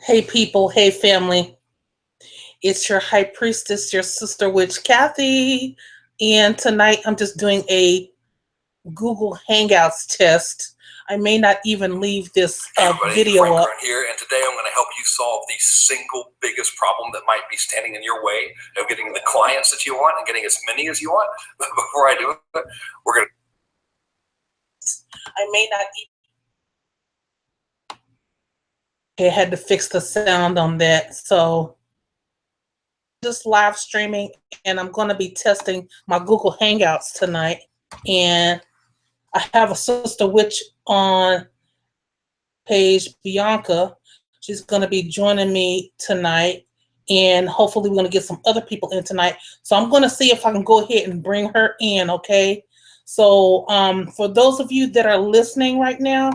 Hey people, hey family. It's your high priestess, your sister witch Kathy. And tonight I'm just doing a Google Hangouts test. I may not even leave this video Frank up. Kern here, and today I'm going to help you solve the single biggest problem that might be standing in your way of getting the clients that you want and getting as many as you want. But before I do it, we're going to... I may not even... Okay, I had to fix the sound on that. So just live streaming, and I'm going to be testing my Google Hangouts tonight. And I have a sister witch on page, Bianca. She's going to be joining me tonight, and hopefully we're going to get some other people in tonight. So I'm going to see if I can go ahead and bring her in, okay? So for those of you that are listening right now,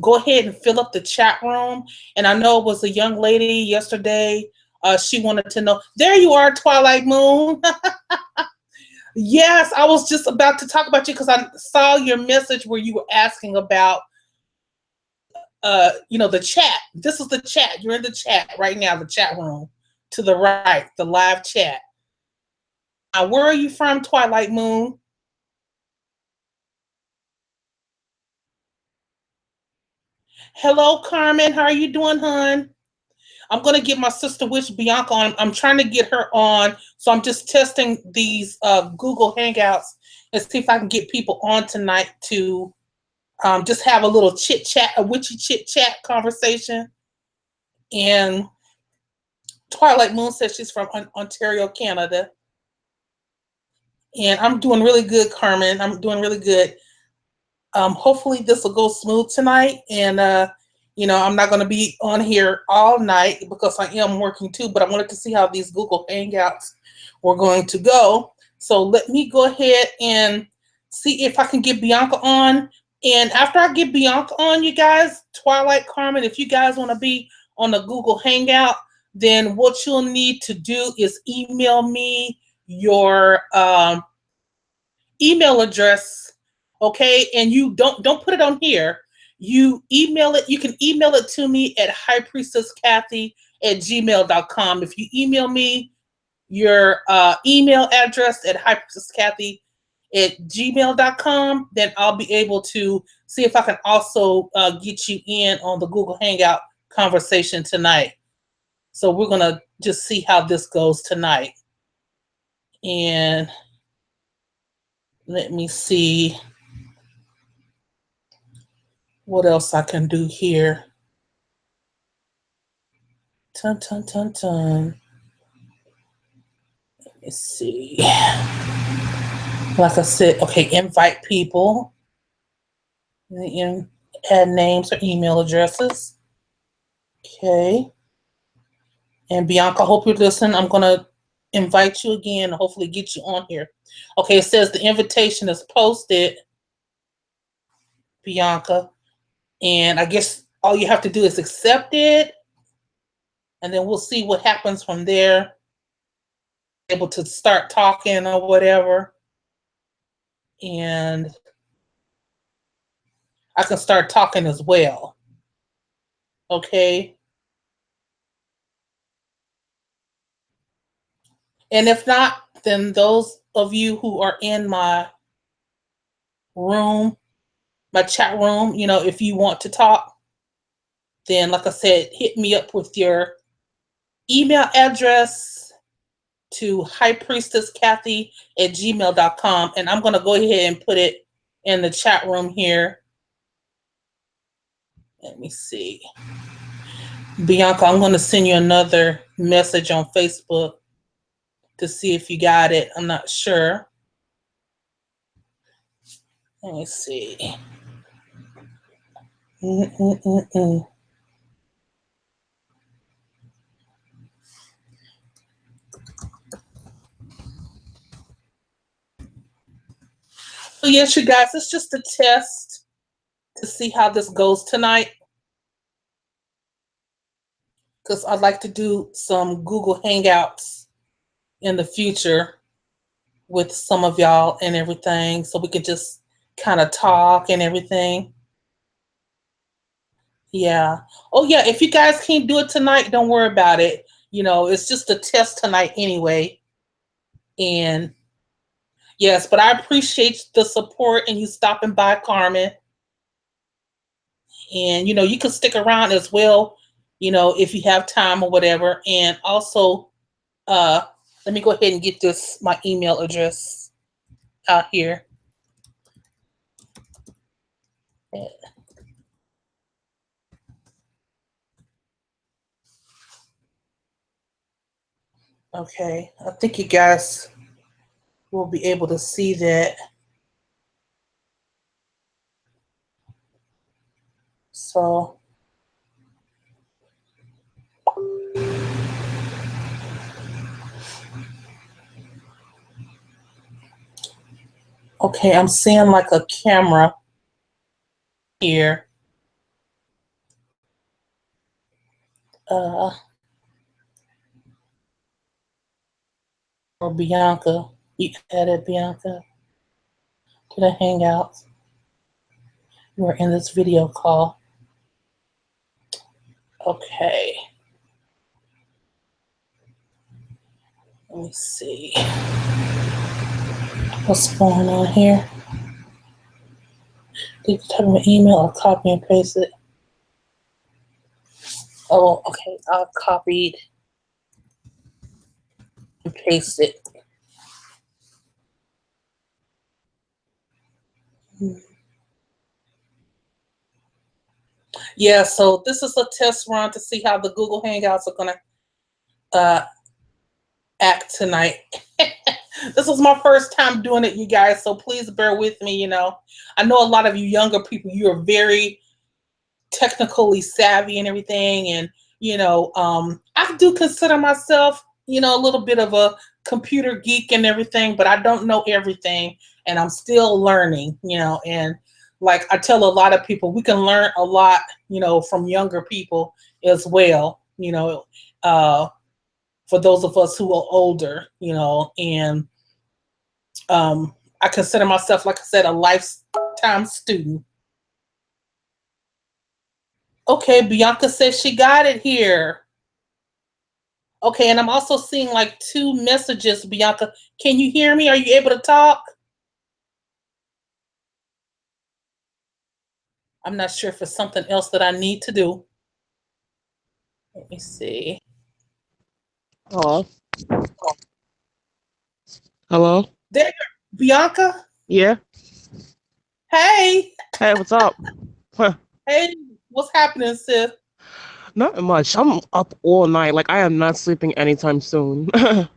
go ahead and fill up the chat room. And I know it was a young lady yesterday. She wanted to know. There you are, Twilight Moon. Yes, I was just about to talk about you because I saw your message where you were asking about the chat. This is the chat. You're in the chat right now, the chat room to the right, the live chat. Now, where are you from, Twilight Moon? Hello, Carmen. How are you doing, hon? I'm going to get my sister witch Bianca on. I'm trying to get her on. So I'm just testing these Google Hangouts and see if I can get people on tonight to just have a little chit chat, a witchy chit chat conversation. And Twilight Moon says she's from Ontario, Canada. And I'm doing really good, Carmen. I'm doing really good. Hopefully this will go smooth tonight. And, I'm not going to be on here all night because I am working too, but I wanted to see how these Google Hangouts were going to go. So let me go ahead and see if I can get Bianca on. And after I get Bianca on, you guys, Twilight, Carmen, if you guys want to be on the Google Hangout, then what you'll need to do is email me your email address, okay? And you don't put it on here. You email it. You can email it to me at highpriestesskathy@gmail.com. If you email me your email address at highpriestesskathy@gmail.com, then I'll be able to see if I can also get you in on the Google Hangout conversation tonight. So we're going to just see how this goes tonight. And let me see what else I can do here. Let me see. Like I said, okay, invite people. And add names or email addresses. Okay. And Bianca, I hope you're listening. I'm going to invite you again and hopefully get you on here. Okay, it says the invitation is posted, Bianca. And I guess all you have to do is accept it. And then we'll see what happens from there. Able to start talking or whatever. And I can start talking as well. Okay. And if not, then those of you who are in my room, my chat room, if you want to talk, then like I said, hit me up with your email address to highpriestesskathy@gmail.com. And I'm going to go ahead and put it in the chat room here. Let me see. Bianca, I'm going to send you another message on Facebook to see if you got it. I'm not sure. Let me see. So yes, you guys, it's just a test to see how this goes tonight. Because I'd like to do some Google Hangouts in the future with some of y'all and everything, so we could just kind of talk and everything. Yeah. Oh yeah, if you guys can't do it tonight, don't worry about it. It's just a test tonight anyway. And yes, but I appreciate the support and you stopping by, Carmen. And you can stick around as well, if you have time or whatever. And also, uh, let me go ahead and get my email address out here. Okay, I think you guys will be able to see that. So, okay, I'm seeing like a camera here. Or Bianca. You added Bianca to the Hangouts. We're in this video call. Okay. Let me see. What's going on here? Did you type in an email or copy and paste it? Oh, okay. I'll copy and paste it. Yeah, so this is a test run to see how the Google Hangouts are going to act tonight. This was my first time doing it, you guys, so please bear with me. I know a lot of you younger people, you are very technically savvy and everything, and I do consider myself a little bit of a computer geek and everything, but I don't know everything, and I'm still learning. And like I tell a lot of people, we can learn a lot from younger people as well, for those of us who are older, and I consider myself, like I said, a lifetime student. Okay, Bianca says she got it here. Okay, and I'm also seeing like 2 messages, Bianca. Can you hear me? Are you able to talk? I'm not sure if it's something else that I need to do. Let me see. Hello. Hello. There, Bianca. Yeah. Hey. Hey, what's up? Huh. Hey, what's happening, sis? Not much. I'm up all night. Like I am not sleeping anytime soon. I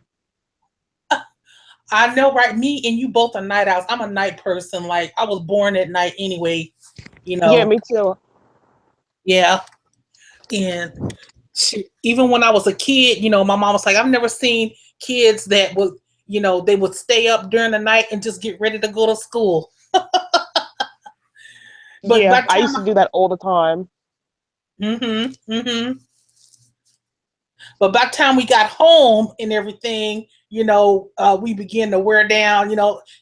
know, right? Me and you both are night owls. I'm a night person. Like I was born at night anyway. Yeah, me too. Yeah. And even when I was a kid, my mom was like, I've never seen kids that would, they would stay up during the night and just get ready to go to school. But Yeah, by the I time, used to do that all the time. but by the time we got home and everything, we began to wear down.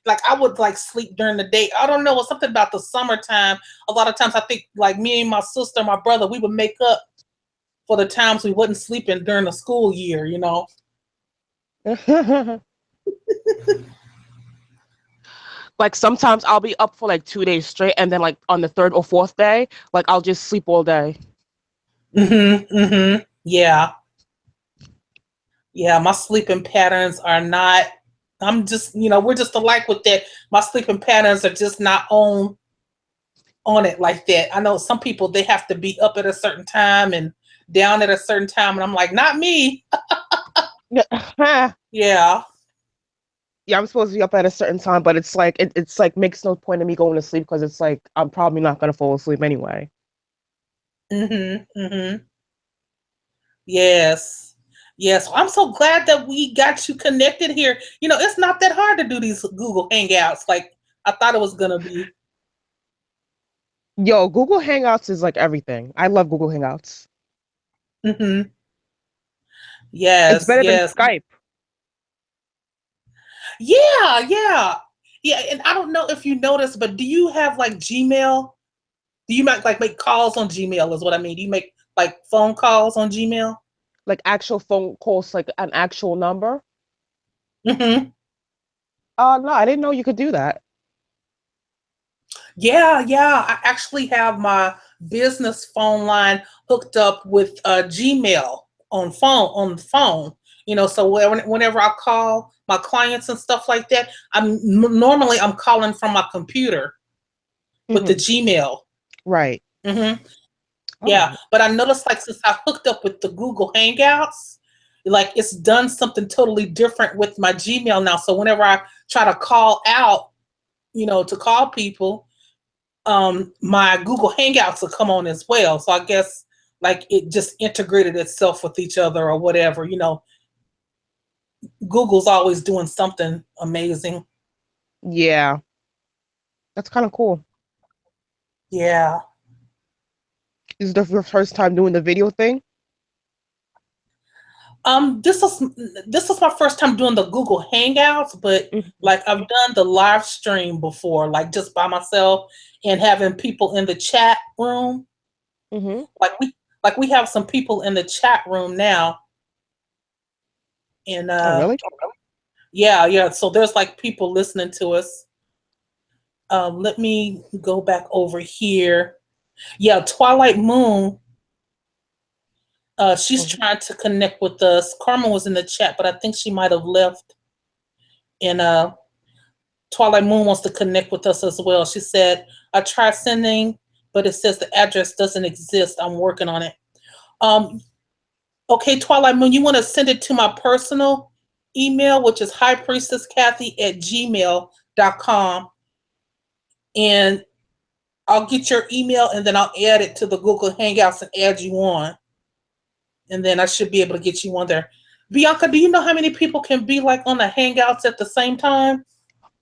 Like I would like sleep during the day. I don't know, it's something about the summertime. A lot of times, I think like me and my sister, my brother, we would make up for the times we wasn't sleeping during the school year. Like sometimes I'll be up for like 2 days straight, and then like on the third or fourth day, like I'll just sleep all day. Yeah. Yeah, my sleeping patterns are not, I'm just, we're just alike with that. My sleeping patterns are just not on it like that. I know some people, they have to be up at a certain time and down at a certain time, and I'm like, not me. Yeah. Yeah. Yeah, I'm supposed to be up at a certain time, but it's like it's like makes no point in me going to sleep because it's like I'm probably not gonna fall asleep anyway. Mm-hmm. Yes. Yes. I'm so glad that we got you connected here. It's not that hard to do these Google Hangouts. Like I thought it was gonna be. Yo, Google Hangouts is like everything. I love Google Hangouts. Mm-hmm. It's Yes, better than yes. Skype. Yeah, yeah. Yeah, and I don't know if you noticed, but do you have like Gmail? Do you make calls on Gmail? Is what I mean. Do you make like phone calls on Gmail? Like actual phone calls, like an actual number? Mm-hmm. No, I didn't know you could do that. Yeah, yeah. I actually have my business phone line hooked up with Gmail on the phone. So whenever I call my clients and stuff like that, normally I'm calling from my computer with the Hmm. Gmail. Right. Hmm. Yeah, Oh. but I noticed like since I hooked up with the Google Hangouts, like it's done something totally different with my Gmail now. So whenever I try to call out, to call people, my Google Hangouts will come on as well. So I guess like it just integrated itself with each other or whatever. Google's always doing something amazing. Yeah, that's kind of cool. Yeah. This is your first time doing the video thing? This is my first time doing the Google Hangouts, but Hmm. like I've done the live stream before, like just by myself and having people in the chat room. Hmm. Like we have some people in the chat room now, and Oh, really? yeah, yeah. So there's like people listening to us. Let me go back over here. Yeah, Twilight Moon. She's Mhm. trying to connect with us. Carmen was in the chat, but I think she might have left. And Twilight Moon wants to connect with us as well. She said, I tried sending, but it says the address doesn't exist. I'm working on it. Um, okay, Twilight Moon, you want to send it to my personal email, which is highpriestesskathy@gmail.com. And I'll get your email and then I'll add it to the Google Hangouts and add you on. And then I should be able to get you on there. Bianca, do you know how many people can be like on the Hangouts at the same time?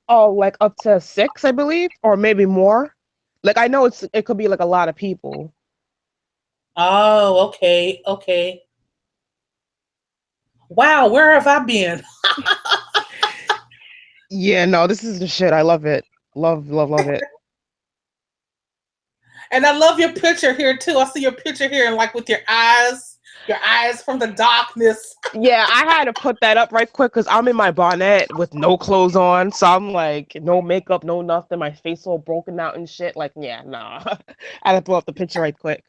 Oh, like up to 6, I believe, or maybe more. Like I know it could be like a lot of people. Oh, okay, okay. Wow, where have I been? Yeah, no, this is the shit. I love it. Love, love, love it. And I love your picture here too. I see your picture here and like with your eyes from the darkness. Yeah, I had to put that up right quick because I'm in my bonnet with no clothes on. So I'm like, no makeup, no nothing. My face all broken out and shit. Like, yeah, nah. I had to throw up the picture right quick.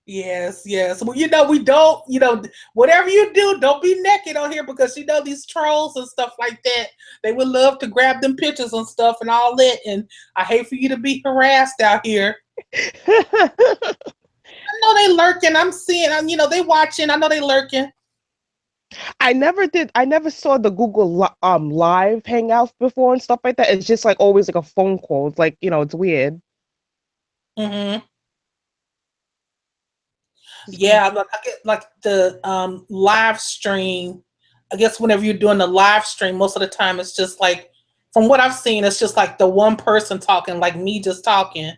Yes, yes. Well, we don't, whatever you do, don't be naked on here because these trolls and stuff like that, they would love to grab them pictures and stuff and all that. And I hate for you to be harassed out here. I know they lurking. I'm seeing, they watching. I know they lurking. I never saw the Google live hangouts before and stuff like that. It's just like always like a phone call. It's like, it's weird. Hmm. It's kind of Yeah, like I get like the live stream. I guess whenever you're doing the live stream, most of the time it's just like, from what I've seen, it's just like the one person talking, like me just talking,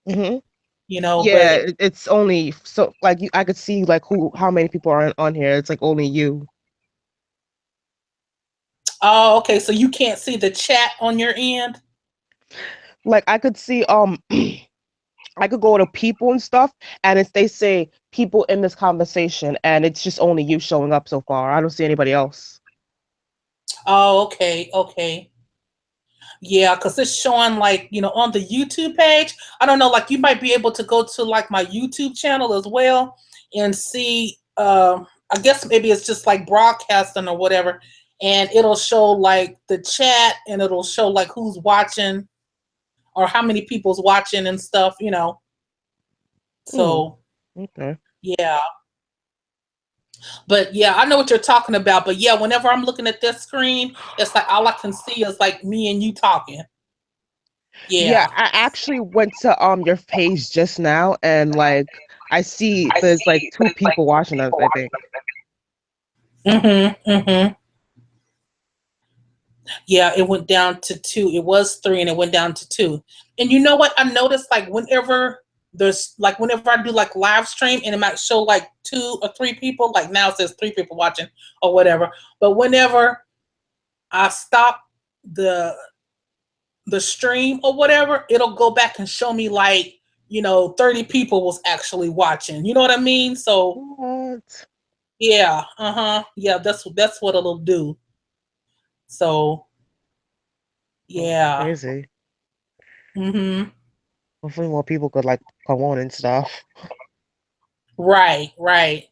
hmm. but Yeah, it's only so like I could see like how many people are on here. It's like only you. oh, okay, so you can't see the chat on your end. Like I could see I could go to people and stuff, and if they say people in this conversation, and it's just only you showing up so far. I don't see anybody else. Oh, okay, okay. Yeah, because it's showing like, on the YouTube page. I don't know, like you might be able to go to like my YouTube channel as well and see, I guess maybe it's just like broadcasting or whatever. And it'll show like the chat and it'll show like who's watching or how many people's watching and stuff. Hmm. So, Okay. yeah. But yeah, I know what you're talking about. But yeah, whenever I'm looking at this screen, it's like all I can see is like me and you talking. Yeah, Yeah. I actually went to your page just now, and like I see there's like two people watching us, I think. Mm-hmm. Mm-hmm. Yeah, it went down to two. It was three and it went down to two. And you know what? I noticed like whenever I do like live stream and it might show like 2 or 3 people, like now it says 3 people watching or whatever. But whenever I stop the the stream or whatever, it'll go back and show me like, 30 people was actually watching. You know what I mean? So What? yeah, yeah, that's what it'll do. So yeah. Crazy. Mm-hmm. Hopefully more people could like come on and stuff. Right, right.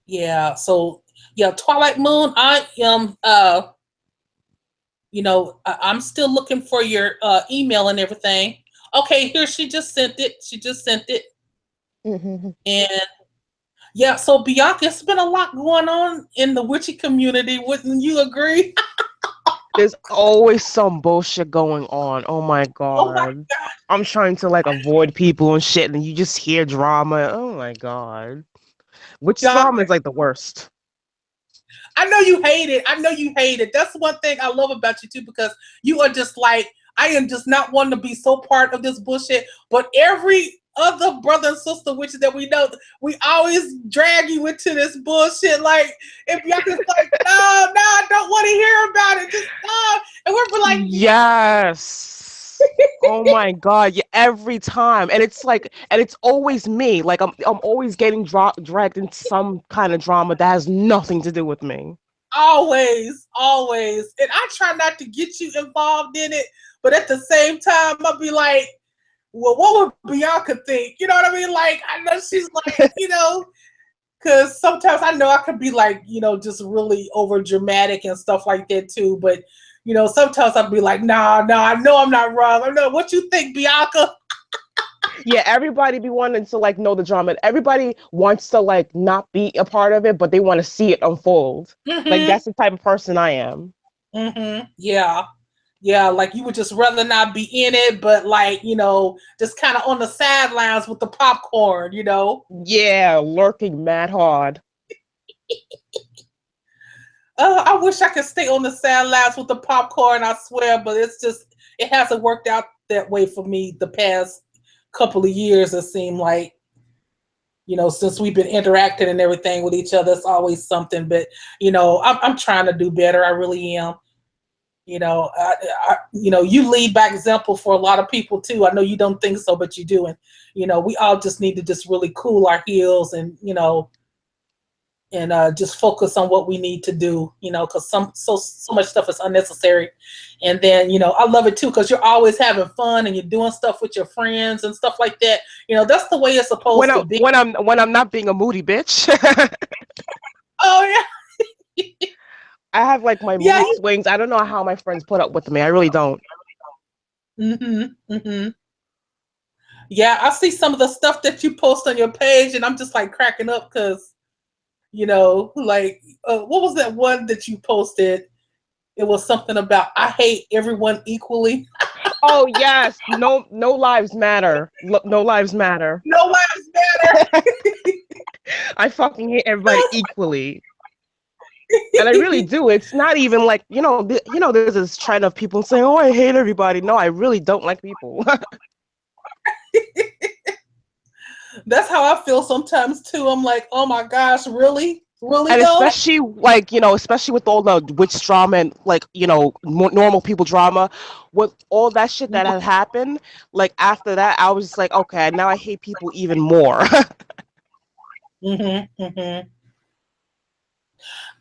Yeah. So yeah, Twilight Moon, I am I'm still looking for your email and everything. Okay, here she just sent it. She just sent it. Mm-hmm. And yeah, so Bianca, it's been a lot going on in the witchy community. Wouldn't you agree? There's always some bullshit going on. Oh my Oh my god. God. I'm trying to like avoid people and shit, and you just hear drama. Oh my god. Which drama Bianca, is like the worst? I know you hate it. I know you hate it. That's one thing I love about you too, because you are just like, I am just not wanting to be so part of this bullshit. But every other brother and sister witches that we know, we always drag you into this bullshit. Like, if y'all just like, no, I don't want to hear about it. Just stop. And we're like, Yes. Oh my god, yeah, every time. And it's like, and it's always me. Like I'm always getting dragged into some kind of drama that has nothing to do with me. always, always. And I try not to get you involved in it, but at the same time, I'll be like, well, what would Bianca think? You know what I mean? Like, I know she's like, because sometimes I know I could be like, just really over dramatic and stuff like that too. But, sometimes I'll be like, nah, I know I'm not wrong. I know what you think, Bianca. Yeah, everybody be wanting to like know the drama. Everybody wants to like not be a part of it, but they want to see it unfold. Like Mm-hmm. that's the type of person I am. Mm-hmm. Yeah. Yeah, like you would just rather not be in it, but like, just kind of on the sidelines with the popcorn. Yeah, lurking mad hard. I wish I could stay on the sidelines with the popcorn, I swear, but it hasn't worked out that way for me the past couple of years, it seemed like. Since we've been interacting and everything with each other, it's always something. But I'm trying to do better. I really am. You lead by example for a lot of people too. I know you don't think so, but you do. And we all just need to just really cool our heels and just focus on what we need to do. Because so much stuff is unnecessary. And then I love it too because you're always having fun and you're doing stuff with your friends and stuff like that. That's the way it's supposed to be. When I'm not being a moody bitch. Oh yeah. I have like my Yeah. mood swings. I don't know how my friends put up with me. I really don't. Mm-hmm. Yeah, I see some of the stuff that you post on your page, and I'm just like cracking up because, like, what was that one that you posted? It was something about I hate everyone equally. Oh yes, no lives matter. No lives matter. No lives matter. I fucking hate everybody equally. And I really do. It's not even like, there's this trend of people saying, "Oh, I hate everybody." No, I really don't like people. That's how I feel sometimes too. I'm like, oh my gosh, really? Really And though? especially like, especially with all the witch drama and like, normal people drama, with all that shit that had happened, like after that, I was just like, okay, now I hate people even more. Mm-hmm.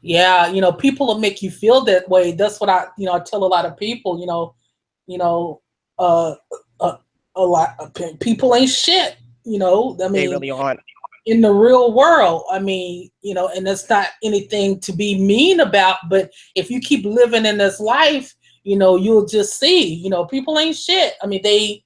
Yeah, people will make you feel that way. That's what I tell a lot of people. You know, uh, uh, a lot of people ain't shit. I They mean, really aren't. in the real world, I mean, and it's not anything to be mean about. But if you keep living in this life, you'll just see, people ain't shit. I mean, they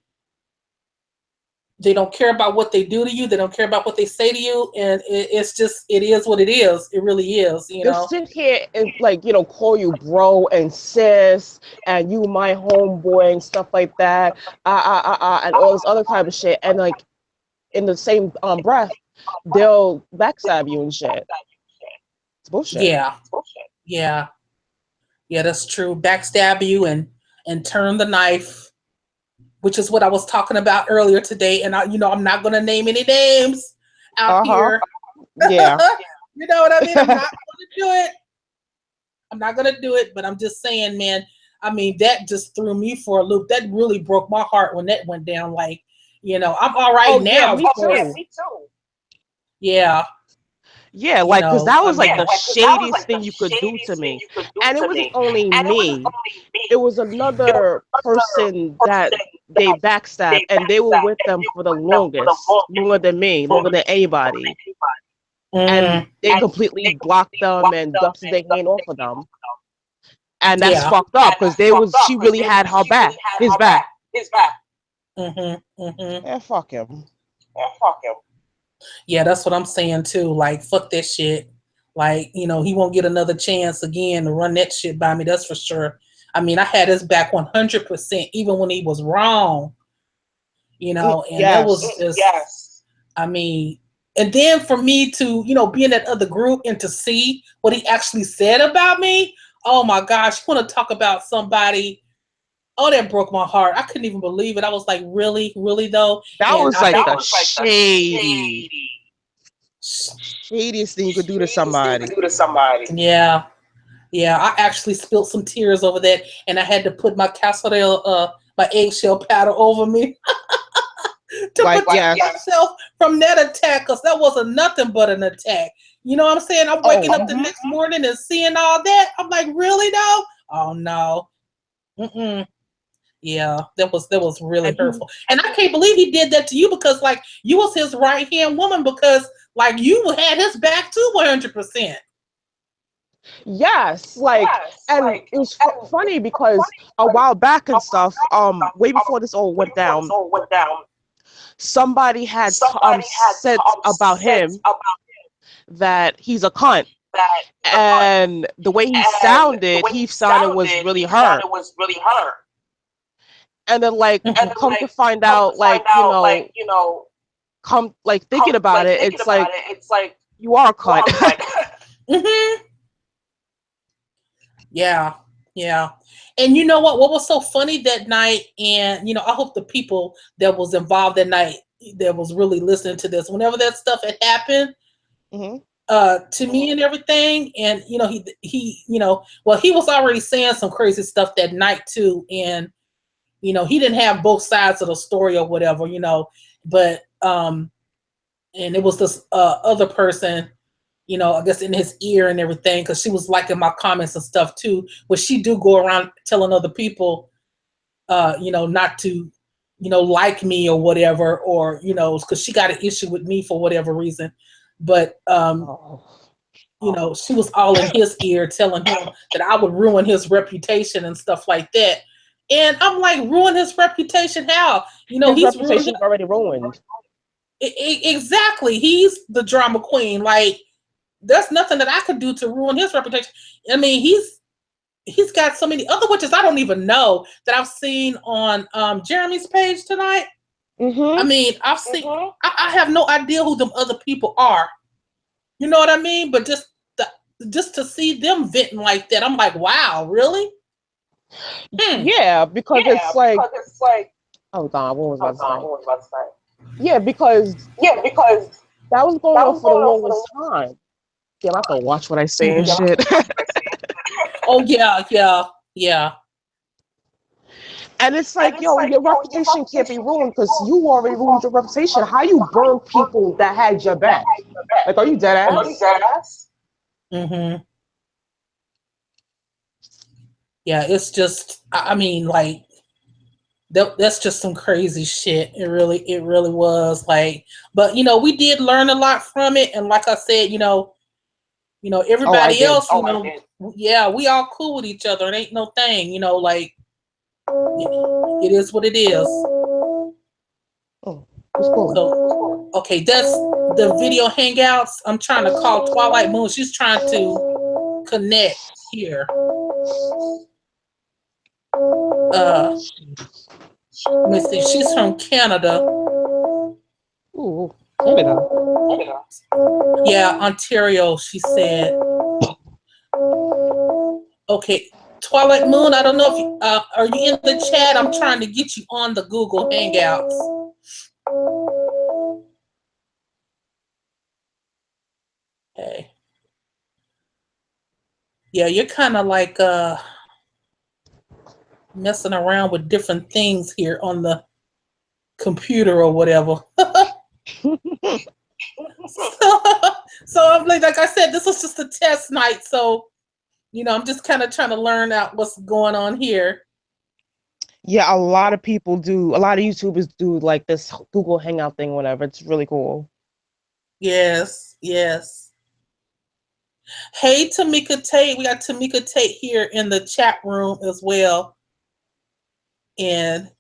don't care about what they do to you. They don't care about what they say to you. And it is what it is. It really is, They'll sit here and like, call you bro and sis and you my homeboy and stuff like that, and all this other type of shit. And like in the same breath, they'll backstab you and shit. It's bullshit. Yeah. Yeah. Yeah, that's true. Backstab you and turn the knife, which is what I was talking about earlier today. And I'm not going to name any names out here. Yeah. You know what I mean? I'm not going to do it. I'm not going to do it, but I'm just saying, man, I mean, that just threw me for a loop. That really broke my heart when that went down. Like, you know, I'm all right Oh yeah, now. me too. Yeah, Yeah, you like because know, that I was like mean, the shadiest thing you could do to me, and it wasn't only me. It was another person that they backstabbed, and they were with them for the longest, longer than me, longer than anybody, and mm, they completely blocked them and dusted their hand off of them. And that's yeah, fucked up because she really had her back, his back. mm-hmm. Yeah, fuck him. Yeah, that's what I'm saying too. Like, fuck that shit. Like, you know, he won't get another chance again to run that shit by me. That's for sure. I mean, I had his back 100%, even when he was wrong. You know, and that was Yes. just, I mean, and then for me to, you know, be in that other group and to see what he actually said about me. Oh my gosh, you want to talk about somebody? Oh, that broke my heart. I couldn't even believe it. I was like, really, really though. That And was I like hate the shadiest thing you could do to somebody. Yeah, yeah. I actually spilled some tears over that, and I had to put my casserole, my eggshell powder over me to Like, protect yes. myself from that attack, because that wasn't nothing but an attack. You know what I'm saying? I'm waking up the next morning and seeing all that. I'm like, really though? Oh no. Mm-mm. Yeah, that was really And he, hurtful, and I can't believe he did that to you, because like you was his right hand woman, because like you had his back too 100%. yes, like, and it was funny because a while back and stuff, way before this all went down, somebody had said about him that he's a cunt, and the way he sounded was really hurt. And then, like, come to find out, like, come like thinking about it, it's like you are a cunt. Mm-hmm. Yeah, yeah. And you know what? What was so funny that night? And you know, I hope the people that was involved that night, that was really listening to this, whenever that stuff had happened, Mm-hmm. to me and everything, and you know, you know, well, he was already saying some crazy stuff that night too, and you know, he didn't have both sides of the story or whatever, you know, but and it was this other person, you know, I guess in his ear and everything, because she was liking my comments and stuff too. But she do go around telling other people, you know, not to, you know, like me or whatever, or you know, because she got an issue with me for whatever reason. But you know, she was all in his ear, telling him that I would ruin his reputation and stuff like that. And I'm like, ruin his reputation? How? You know, His he's ruined reputation is already ruined. Exactly. He's the drama queen. Like, there's nothing that I could do to ruin his reputation. I mean, he's got so many other witches I don't even know that I've seen on Jeremy's page tonight. I Mm-hmm. mean, I've seen. I have no idea who them other people are. You know what I mean? But just to see them venting like that, I'm like, wow, really? Yeah, because it's like, oh god, what was I about to say? Yeah, because that was going on for the longest time. Damn, I have to watch what I say and shit. Oh yeah, yeah, yeah. And it's like, yo, your reputation can't be ruined because you already ruined your reputation. How you burn people that had your back? Like, are you dead ass? Mm-hmm. Yeah, it's just. I mean, like that's just some crazy shit. It really was. Like, but you know, we did learn a lot from it, and like I said, Oh, I everybody did. else, yeah, we all cool with each other. It ain't no thing, you know, like it is what it is. Oh, it's cool. So, okay, that's the video hangouts. I'm trying to call Twilight Moon. She's trying to connect here. Let me see. She's from Canada. Ooh, Canada. Yeah, Ontario, she said. Okay, Twilight Moon, I don't know if you, are you in the chat? I'm trying to get you on the Google Hangouts. Okay. Yeah, you're kind of like messing around with different things here on the computer or whatever. So I'm like I said, this was just a test night. So, I'm just kind of trying to learn out what's going on here. Yeah, a lot of YouTubers do like this Google Hangout thing, whatever. It's really cool. Yes, yes. Hey, Tamika Tate. We got Tamika Tate here in the chat room as well. And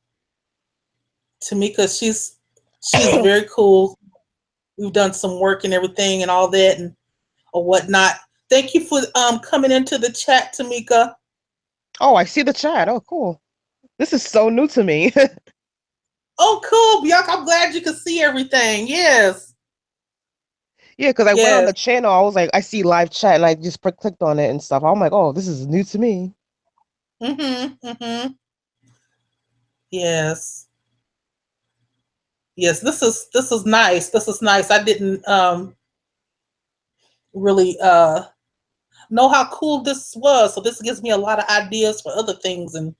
Tamika, she's very cool. We've done some work and everything and all that and or whatnot. Thank you for coming into the chat, Tamika. Oh, I see the chat. Oh, cool. This is so new to me. Oh, cool, Bianca. I'm glad you can see everything. Yes. Yeah, because I went on Yes. the channel. I was like, I see live chat, and I just clicked on it and stuff. I'm like, oh, this is new to me. Yes. Yes, this is nice. This is nice. I didn't really know how cool this was. So this gives me a lot of ideas for other things and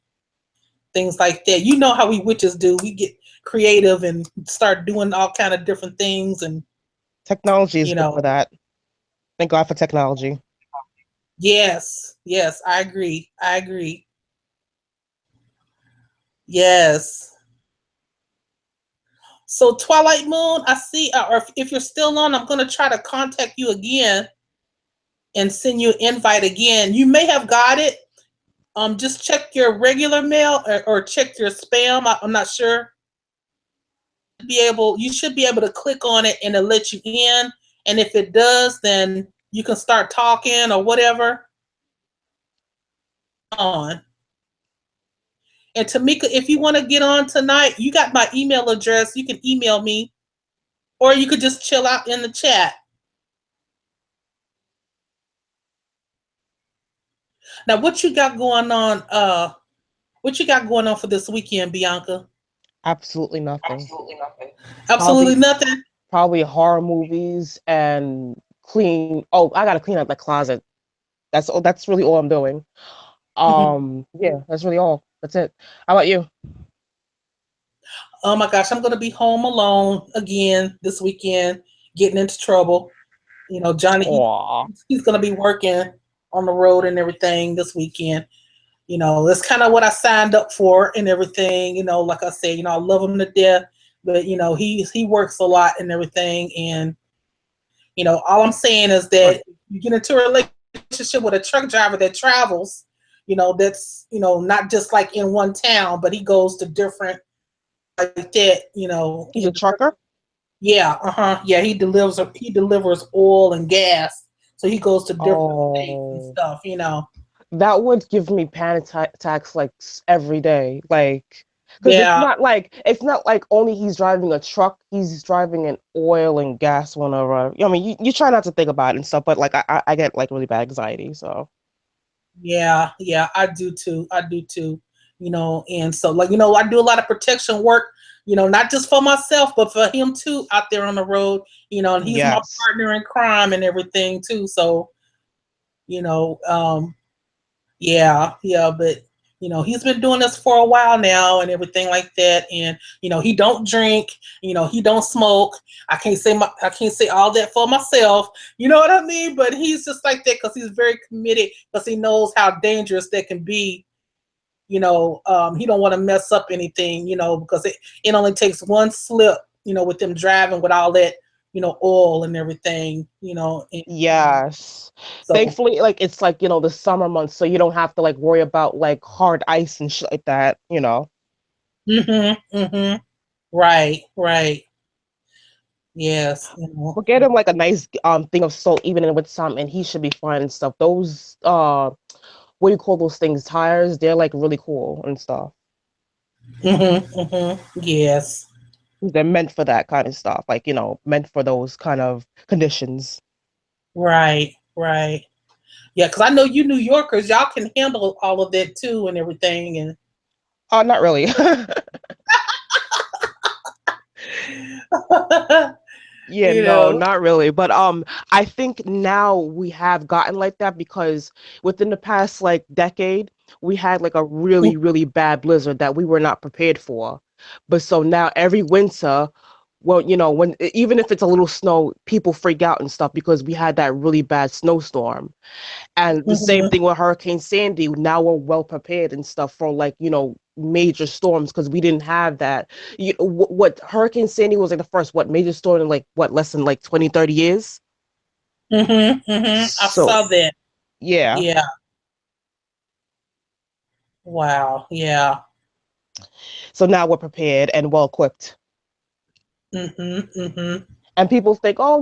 things like that. You know how we witches do. We get creative and start doing all kind of different things and Technology is good for that. Thank God for technology. Yes, yes, I agree. I agree. Yes. So Twilight Moon, I see, or if you're still on, I'm going to try to contact you again and send you an invite again. You may have got it. Just check your regular mail or check your spam. I'm not sure. You should be able to click on it and it'll let you in. And if it does, then you can start talking or whatever. On. And Tamika, if you want to get on tonight, you got my email address. You can email me, or you could just chill out in the chat. Now, what you got going on? What you got going on for this weekend, Bianca? Absolutely nothing. Absolutely nothing. Probably horror movies and clean. Oh, I gotta clean out the closet. That's really all I'm doing. Yeah, that's really all. That's it. How about you? Oh my gosh, I'm gonna be home alone again this weekend, getting into trouble. Johnny, he's gonna be working on the road and everything this weekend. That's kind of what I signed up for and everything. Like I said, I love him to death, but he works a lot and everything. And all I'm saying is that you get into a relationship with a truck driver that travels, that's not just like in one town, but he goes to different like that. He's a trucker. Yeah, yeah. He delivers oil and gas, so he goes to different states and stuff. That would give me panic attacks like every day, like because it's not like only he's driving a truck, he's driving an oil and gas one. Or I mean, you try not to think about it and stuff, but like I get like really bad anxiety. So yeah, I do too. And so like I do a lot of protection work. Not just for myself, but for him too out there on the road. And he's my partner in crime and everything too. So yeah, but he's been doing this for a while now and everything like that. And he don't drink, he don't smoke. I can't say all that for myself. You know what I mean? But he's just like that because he's very committed because he knows how dangerous that can be. He don't want to mess up anything, because it only takes one slip, with them driving with all that oil and everything, and, yes. So, thankfully, like it's like the summer months, so you don't have to like worry about like hard ice and shit like that. Right. Yes. We'll get him like a nice thing of salt, even with some, and he should be fine and stuff. Those what do you call those things? Tires? They're like really cool and stuff. Yes. They're meant for that kind of stuff, like meant for those kind of conditions. Right. Yeah, because I know you New Yorkers, y'all can handle all of that too and everything. And not really. Yeah, You no, know. not really. But I think now we have gotten like that because within the past like decade, we had like a really, really bad blizzard that we were not prepared for. But so now every winter, well, when even if it's a little snow, people freak out and stuff because we had that really bad snowstorm. And the same Mhm. thing with Hurricane Sandy. Now we're well prepared and stuff for like, major storms because we didn't have that. What Hurricane Sandy was like the first, what major storm in like, what, less than like 20, 30 years? I So, saw that. yeah. Yeah. Wow. Yeah. So now we're prepared and well equipped. Mhm. And people think, oh,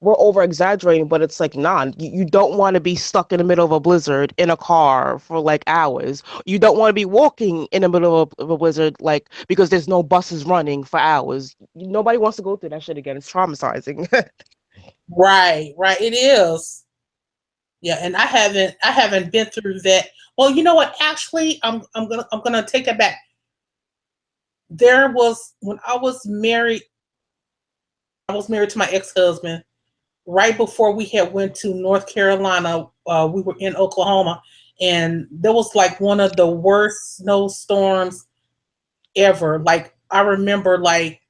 we're over exaggerating, but it's like, nah, you don't want to be stuck in the middle of a blizzard in a car for like hours. You don't want to be walking in the middle of a blizzard, like, because there's no buses running for hours. Nobody wants to go through that shit again. It's traumatizing. Right. Right. It is. Yeah, and I haven't been through that. Well, you know what? Actually, I'm gonna take it back. There was when I was married to my ex-husband. Right before we had went to North Carolina, we were in Oklahoma, and there was like one of the worst snowstorms ever. Like I remember, like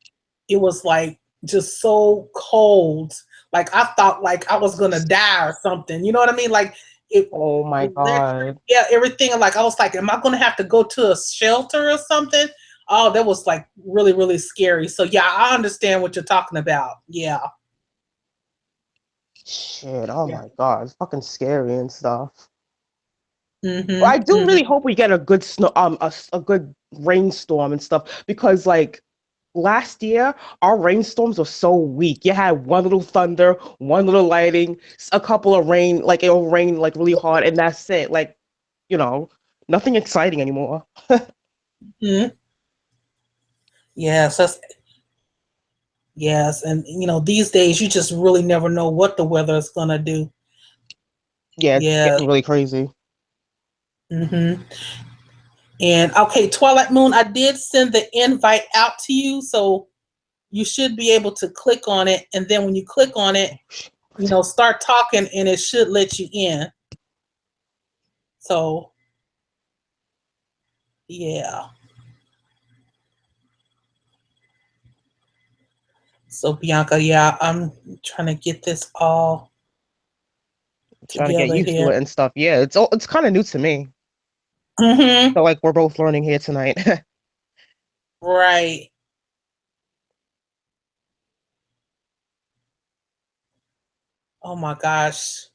it was like just so cold. Like I thought like I was gonna die or something. You know what I mean? Like it Oh my electric, God. yeah, everything. Like I was like, am I gonna have to go to a shelter or something? Oh, that was like really, really scary. So yeah, I understand what you're talking about. Yeah. Shit. Oh Yeah. my God. It's fucking scary and stuff. Well, I Mhm. do really Mhm. hope we get a good snow, a good rainstorm and stuff because like last year our rainstorms were so weak. You had one little thunder, one little lightning, a couple of rain, like it'll rain like really hard, and that's it. Like, you know, nothing exciting anymore. Mhm. Yes, yes, and these days you just really never know what the weather is gonna do. Yeah, it's Yeah. getting really crazy. Hmm. And okay, Twilight Moon, I did send the invite out to you, so you should be able to click on it, and then when you click on it, start talking, and it should let you in. So yeah. So Bianca, yeah, I'm trying to get this all Trying to get together used to here. it and stuff. Yeah, it's kind of new to me. Hmm. So like we're both learning here tonight. Right. Oh my gosh.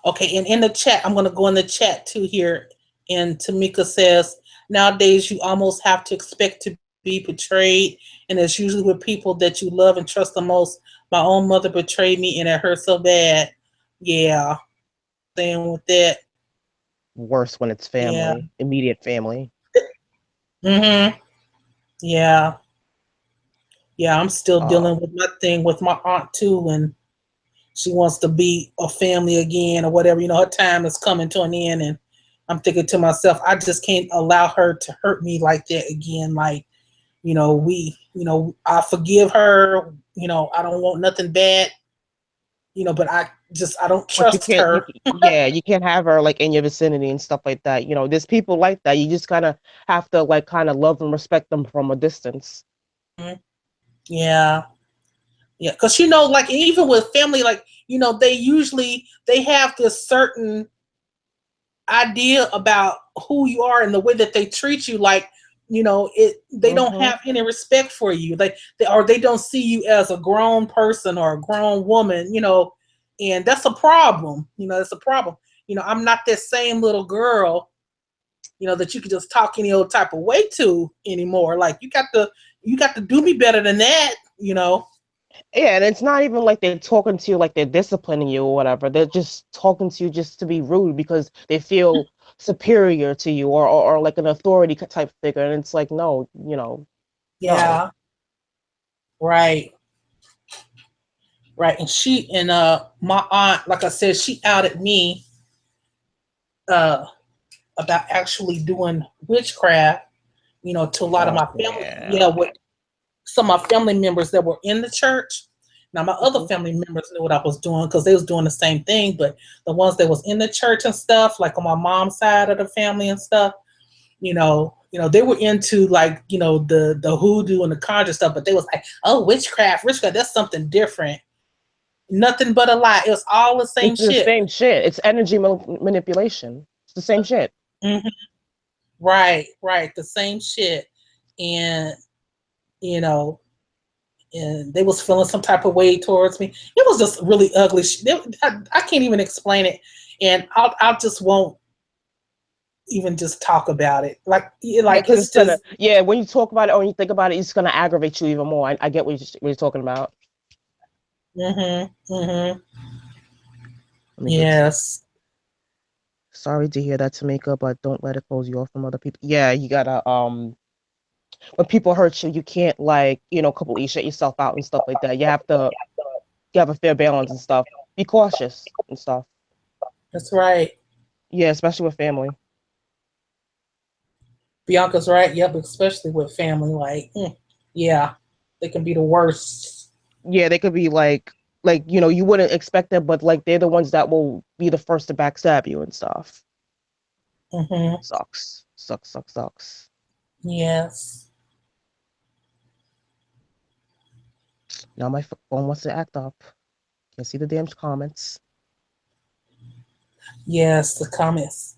Okay, and in the chat, I'm going to go in the chat too here. And Tamika says, nowadays you almost have to expect to be betrayed, and it's usually with people that you love and trust the most. My own mother betrayed me, and it hurt so bad. Yeah, same with that. Worse when it's Yeah. family, immediate family. Mhm. Yeah. Yeah. I'm still Uh, dealing with my thing with my aunt too, and she wants to be a family again or whatever. Her time is coming to an end, and I'm thinking to myself, I just can't allow her to hurt me like that again. Like, I forgive her. I don't want nothing bad. But I don't But you trust can't, her. yeah, you can't have her like in your vicinity and stuff like that. There's people like that. You just kind of have to like kind of love and respect them from a distance. Yeah, yeah, because like even with family, like they have this certain idea about who you are and the way that they treat you, like they don't Hmm. have any respect for you, or they don't see you as a grown person or a grown woman, and that's a problem. That's a problem. I'm not that same little girl that you can just talk any old type of way to anymore. Like you got to do me better than that. Yeah, and it's not even like they're talking to you like they're disciplining you or whatever. They're just talking to you just to be rude because they feel superior to you or like an authority type figure. And it's like, no, no. Yeah, right. Right. And my aunt, like I said, she outed me uh about actually doing witchcraft, to a lot of Oh, my family. yeah. Yeah, some of my family members that were in the church. Now my other family members knew what I was doing because they was doing the same thing, but the ones that was in the church and stuff, like on my mom's side of the family and stuff, they were into like, the hoodoo and the conjure stuff, but they was like, oh, witchcraft, that's something different. Nothing but a lie. It was all the same It's the shit. same shit. It's energy manipulation. It's the same shit. Mm-hmm. Right. The same shit. And, and they was feeling some type of way towards me. It was just really ugly. I can't even explain it. And I just won't even just talk about it. Like it's just. When you talk about it or when you think about it, it's going to aggravate you even more. I get what you're talking about. Yes. Sorry to hear that, Tamika, but don't let it close you off from other people. Yeah, you gotta when people hurt you, you can't completely shut yourself out and stuff like that. You have a fair balance and stuff. Be cautious and stuff. That's right. Yeah, especially with family. Bianca's right. Yep, especially with family. Yeah, they can be the worst. Yeah, they could be you wouldn't expect it, but they're the ones that will be the first to backstab you and stuff. Sucks. Yes. Now my phone wants to act up. Can't see the damn comments. Yes, the comments.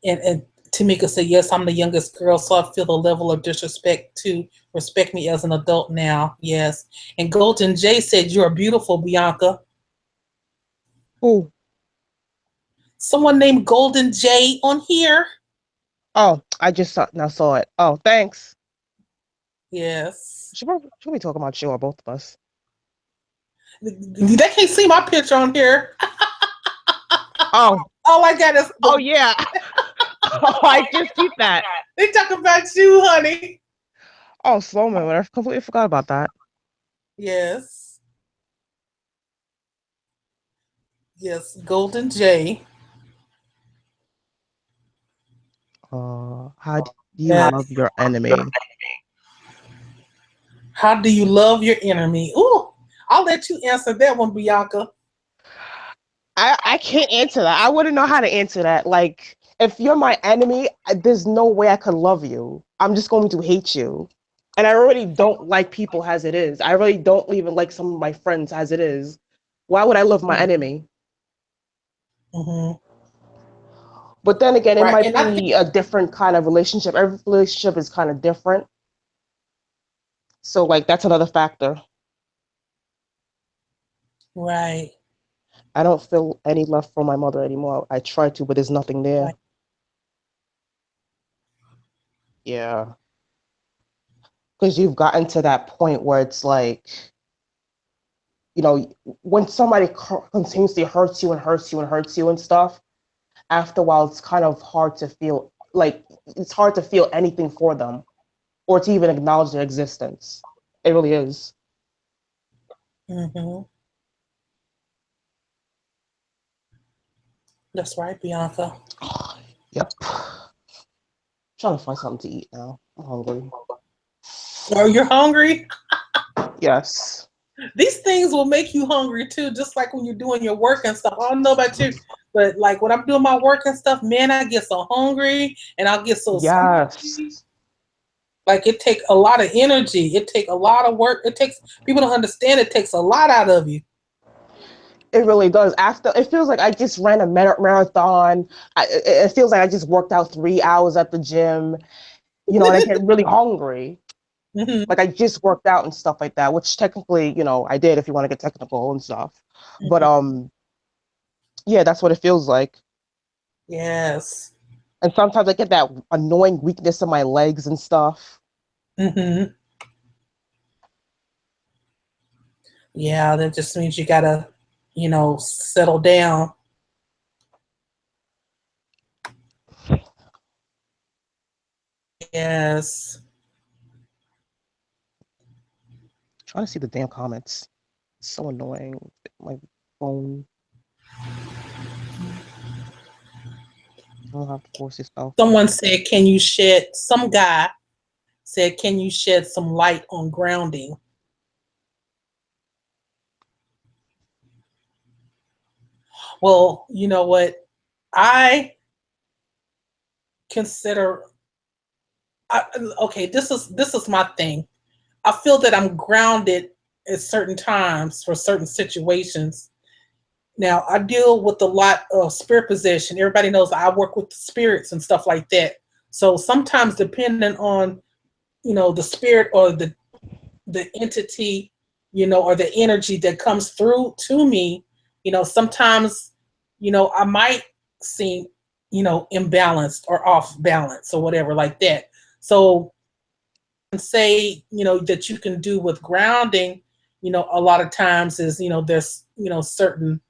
And Tamika said, yes, I'm the youngest girl, so I feel the level of disrespect to respect me as an adult now. Yes. And Golden J said, you're beautiful, Bianca. Who? Someone named Golden J on here. Oh, I just saw it. Oh, thanks. Yes. Should we talk about you or both of us? They can't see my picture on here. Oh. All I got is. Oh, yeah. Oh, I just see that. They talk about you, honey. Oh, slow moment. I completely forgot about that. Yes. Yes, Golden J. How do you love your enemy? How do you love your enemy? Ooh, I'll let you answer that one, Bianca. I can't answer that. I wouldn't know how to answer that. Like, if you're my enemy, there's no way I could love you. I'm just going to hate you. And I already don't like people as it is. I really don't even like some of my friends as it is. Why would I love my enemy? But then again, it might be a different kind of relationship. Every relationship is kind of different. So, that's another factor. Right. I don't feel any love for my mother anymore. I try to, but there's nothing there. Right. Yeah. Because you've gotten to that point where it's like, when somebody continuously hurts you and hurts you and hurts you and stuff, after a while, it's kind of hard to feel anything for them or to even acknowledge their existence. It really is. That's right, Bianca. Yep. Trying to find something to eat now. I'm hungry. Oh, you're hungry? Yes. These things will make you hungry too, just like when you're doing your work and stuff. I don't know about you, but when I'm doing my work and stuff, man, I get so hungry and I'll get so sleepy. It takes a lot of energy. It takes a lot of work. People don't understand it takes a lot out of you. It really does. It feels like I just ran a marathon. It feels like I just worked out 3 hours at the gym, and I get really hungry. Like I just worked out and stuff like that, which technically, I did if you want to get technical and stuff. But yeah, that's what it feels like. Yes. And sometimes I get that annoying weakness in my legs and stuff. Yeah, that just means you gotta, settle down. Yes. Trying to see the damn comments. It's so annoying. My phone. You don't have to force yourself. Someone said, can you shed, some guy said, can you shed some light on grounding? Well, you know what? I consider okay, this is my thing. I feel that I'm grounded at certain times for certain situations. Now, I deal with a lot of spirit possession. Everybody knows I work with spirits and stuff like that. So sometimes, depending on the spirit or the entity, or the energy that comes through to me, sometimes, I might seem, imbalanced or off balance or whatever like that. So say, that you can do with grounding, a lot of times is, there's, certain,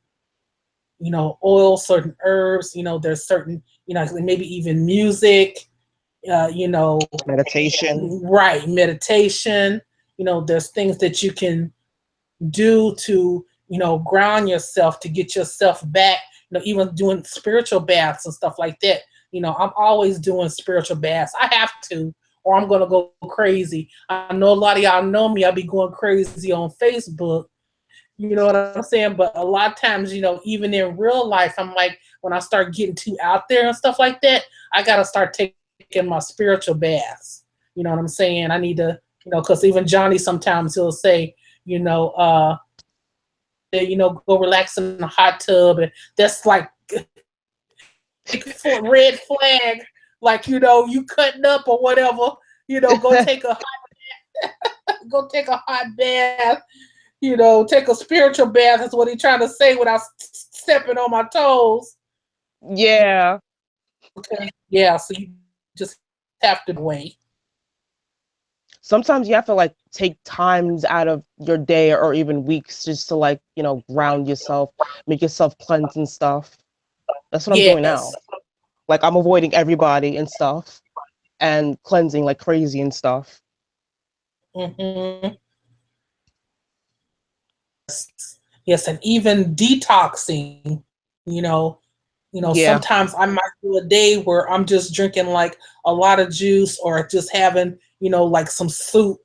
oil, certain herbs, there's certain, maybe even music, Meditation. right, meditation, there's things that you can do to, ground yourself, to get yourself back, even doing spiritual baths and stuff like that. I'm always doing spiritual baths. I have to, or I'm going to go crazy. I know a lot of y'all know me. I'll be going crazy on Facebook. You know what I'm saying? But a lot of times, even in real life, I'm like, when I start getting too out there and stuff like that, I got to start taking my spiritual baths. You know what I'm saying? I need to, because even Johnny sometimes he'll say, go relax in the hot tub, and that's like red flag, like you cutting up or whatever. Go take a go take a hot bath. Take a spiritual bath. Is what he's trying to say without stepping on my toes. Yeah. Okay. Yeah. So you just have to wait. Sometimes you have to like take times out of your day or even weeks just to like, ground yourself, make yourself cleanse and stuff. That's what I'm doing now. Yes. Like I'm avoiding everybody and stuff and cleansing like crazy and stuff. Mm-hmm. Yes, and even detoxing, Yeah. sometimes I might do a day where I'm just drinking like a lot of juice or just having, like some soup,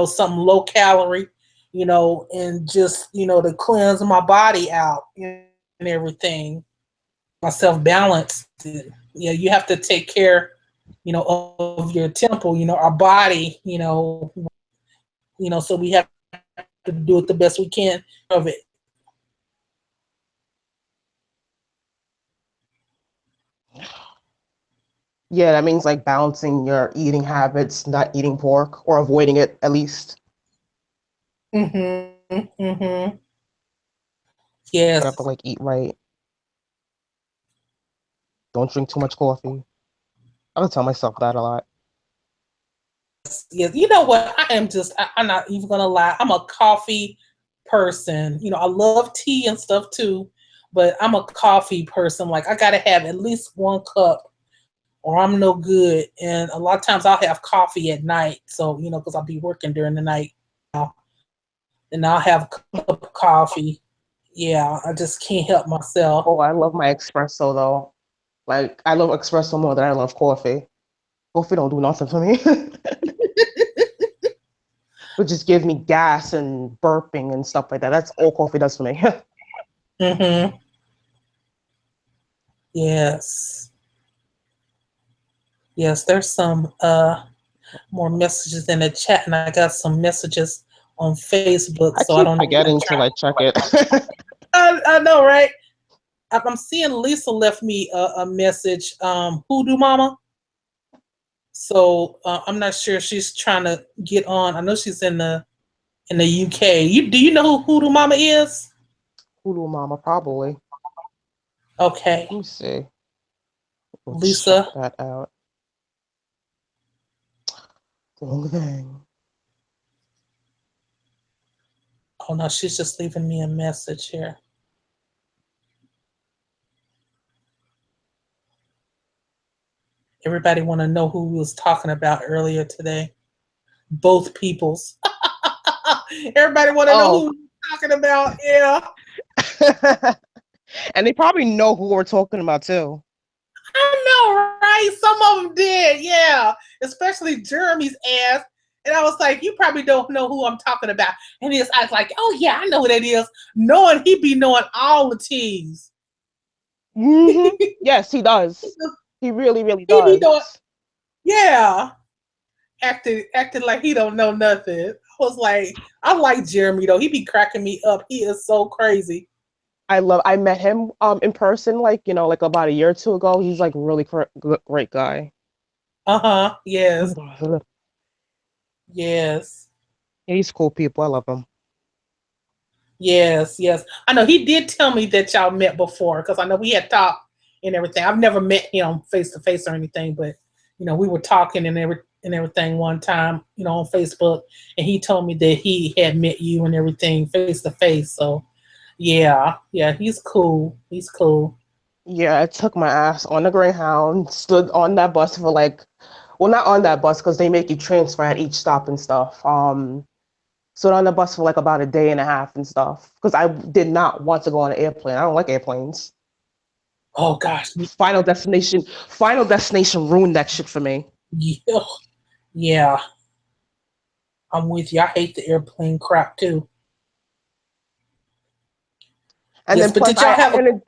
something low calorie, and just, to cleanse my body out and everything. Myself balanced. Yeah, you have to take care, of your temple, our body, so we have to do it the best we can of it. Yeah, that means like balancing your eating habits, not eating pork or avoiding it at least. Mm-hmm. Mm-hmm. You have to Yes. like eat right. Don't drink too much coffee. I would tell myself that a lot. Yes. You know what? I'm not even gonna lie. I'm a coffee person. I love tea and stuff too, but I'm a coffee person. Like I gotta have at least one cup or I'm no good. And a lot of times I'll have coffee at night. So, because I'll be working during the night now. And I'll have a cup of coffee. Yeah, I just can't help myself. Oh, I love my espresso though. Like I love espresso more than I love coffee. Coffee don't do nothing for me. It just gives me gas and burping and stuff like that. That's all coffee does for me. Mm-hmm. Yes. Yes, there's some more messages in the chat, and I got some messages on Facebook, I so I keep don't know. forgetting to like check it. I know, right? I'm seeing Lisa left me a message, Hoodoo Mama. So I'm not sure if she's trying to get on. I know she's in the UK. Do you know who Hoodoo Mama is? Hoodoo Mama, probably. Okay, Let me see. Let's check Lisa. that out. Wrong thing. Oh no, she's just leaving me a message here. Everybody want to know who we was talking about earlier today. Both peoples. Everybody want to know Oh. who we're talking about. Yeah. And they probably know who we're talking about too. I know, right? Some of them did, yeah. Especially Jeremy's ass. And I was like, you probably don't know who I'm talking about. And I was like, oh yeah, I know who that is. Knowing he be knowing all the teas. Mm-hmm. Yes, he does. He really, really He be doing, does. yeah. Acting like he don't know nothing. I was like, I like Jeremy though. He be cracking me up. He is so crazy. I met him in person like, like about a year or two ago. He's like a really great guy. Uh-huh. Yes. Yeah, Yes. he's cool people. I love him. Yes. Yes. I know he did tell me that y'all met before because I know we had talked and everything. I've never met him face to face or anything, but we were talking and everything one time, on Facebook, and he told me that he had met you and everything face to face. So yeah, he's cool. He's cool. Yeah, I took my ass on the Greyhound, stood on that bus for like, well, not on that bus because they make you transfer at each stop and stuff. Stood on the bus for like about a day and a half and stuff because I did not want to go on an airplane. I don't like airplanes. Oh gosh. Final Destination ruined that shit for me. Yeah. Yeah. I'm with you. I hate the airplane crap too. And Yes, then but plus did y'all have a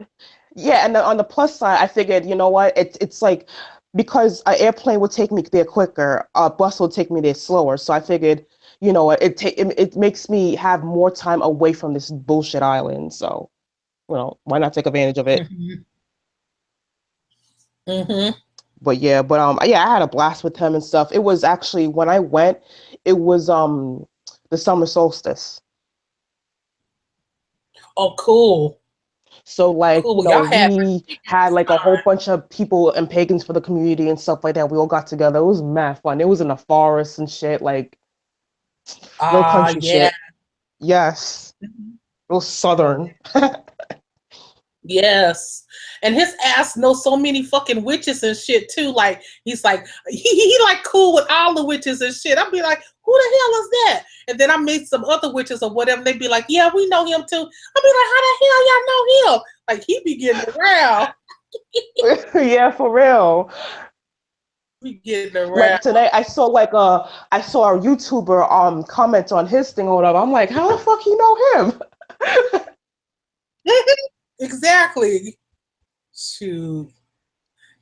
yeah, and then on the plus side, I figured, you know what, it's like because an airplane would take me there quicker, a bus will take me there slower. So I figured, it makes me have more time away from this bullshit island. So, why not take advantage of it? Mhm. Mhm. But yeah, I had a blast with him and stuff. It was actually when I went, it was the summer solstice. Oh, cool. So like, Cool. Y'all had we had ridiculous like a whole time. bunch of people and pagans for the community and stuff like that. We all got together. It was mad fun. It was in the forest and shit, like real Ah, country yeah. shit. Yes, real southern. Yes. And his ass knows so many fucking witches and shit too. Like he's like he like cool with all the witches and shit. I'd be like, who the hell is that? And then I meet some other witches or whatever. They'd be like, yeah, we know him too. I'd be like, how the hell y'all know him? Like he be getting around. Yeah, for real. Be getting around. Like today, I saw a YouTuber comment on his thing or whatever. I'm like, how the fuck you know him? Exactly. Shoot.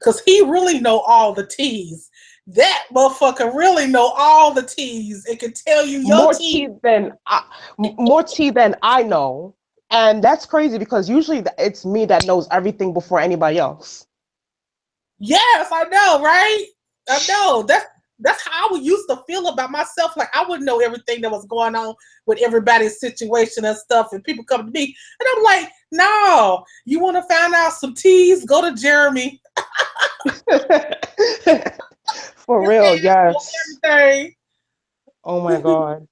Cause he really know all the T's. That motherfucker really know all the T's. It can tell you your T. More tea than I know, and that's crazy because usually it's me that knows everything before anybody else. Yes, I know, right? I know. That's how I used to feel about myself. Like I wouldn't know everything that was going on with everybody's situation and stuff. And people come to me, and I'm like, no, you want to find out some T's? Go to Jeremy. For His real, ass know yes. everything. Oh my God.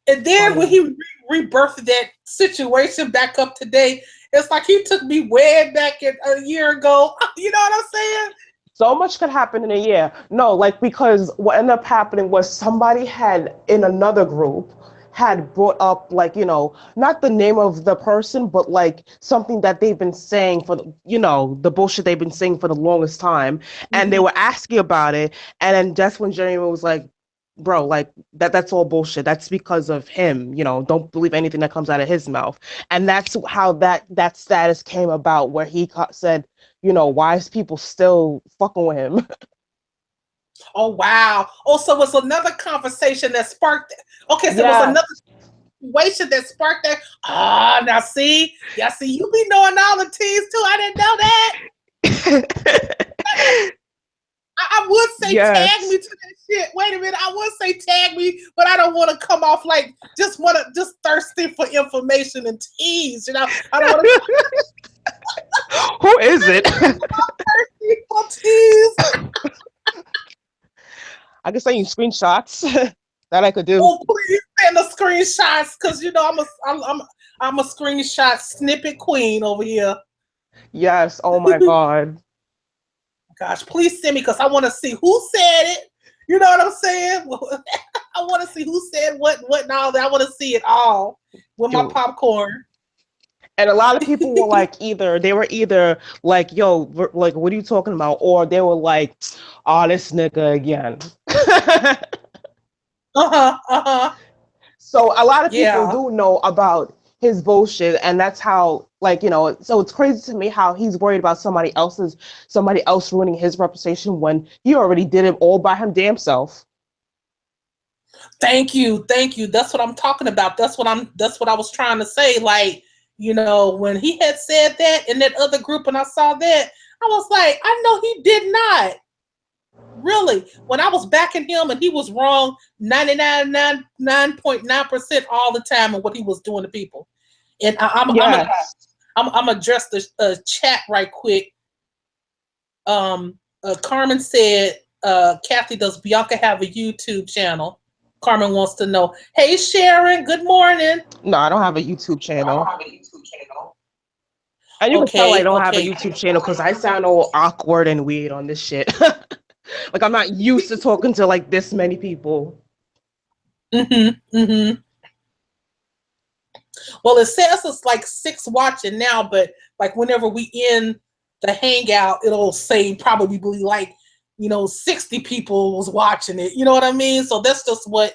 And then when Funny. he rebirthed that situation back up today, it's like he took me way back a year ago. You know what I'm saying? So much could happen in a year. No, like because what ended up happening was somebody had in another group had brought up like, not the name of the person, but like something that they've been saying for the bullshit they've been saying for the longest time. And they Mhm. were asking about it. And then that's when Jeremy was like, bro, like that's all bullshit. That's because of him. Don't believe anything that comes out of his mouth. And that's how that status came about where he said, why is people still fucking with him? Oh wow. Also was another conversation that sparked it. Okay, so it was another Yes. situation that sparked that. Ah, now see, yeah, see, you be knowing all the T's too. I didn't know that. I would say tag Yes. me to that shit. Wait a minute, I would say tag me, but I don't want to come off like just thirsty for information and tease. I don't want to Who is it? thirsty for tease. I can send you screenshots that I could do. Oh, please send the screenshots because I'm a screenshot snippet queen over here. Yes. Oh my God. Gosh, please send me because I want to see who said it. You know what I'm saying? I want to see who said what, and all that. I want to see it all with my Dude. popcorn. And a lot of people were like, either like, yo, like, what are you talking about? Or they were like, oh, this nigga again. So a lot of people Yeah. do know about his bullshit, and that's how, like, so it's crazy to me how he's worried about somebody else ruining his reputation when he already did it all by him damn self. Thank you. Thank you. That's what I'm talking about. That's what I was trying to say. Like, when he had said that in that other group and I saw that, I was like, I know he did not. Really. When I was backing him and he was wrong 99.9% all the time of what he was doing to people. And I'm gonna address the chat right quick. Carmen said, Kathy, does Bianca have a YouTube channel? Carmen wants to know. Hey, Sharon, good morning. No, I don't have a YouTube channel. And you can tell I don't have a YouTube channel because I sound all awkward and weird on this shit. Like, I'm not used to talking to like this many people. Well, it says it's like 6 watching now, but like whenever we end the hangout, it'll say probably like 60 people was watching it. You know what I mean? So that's just what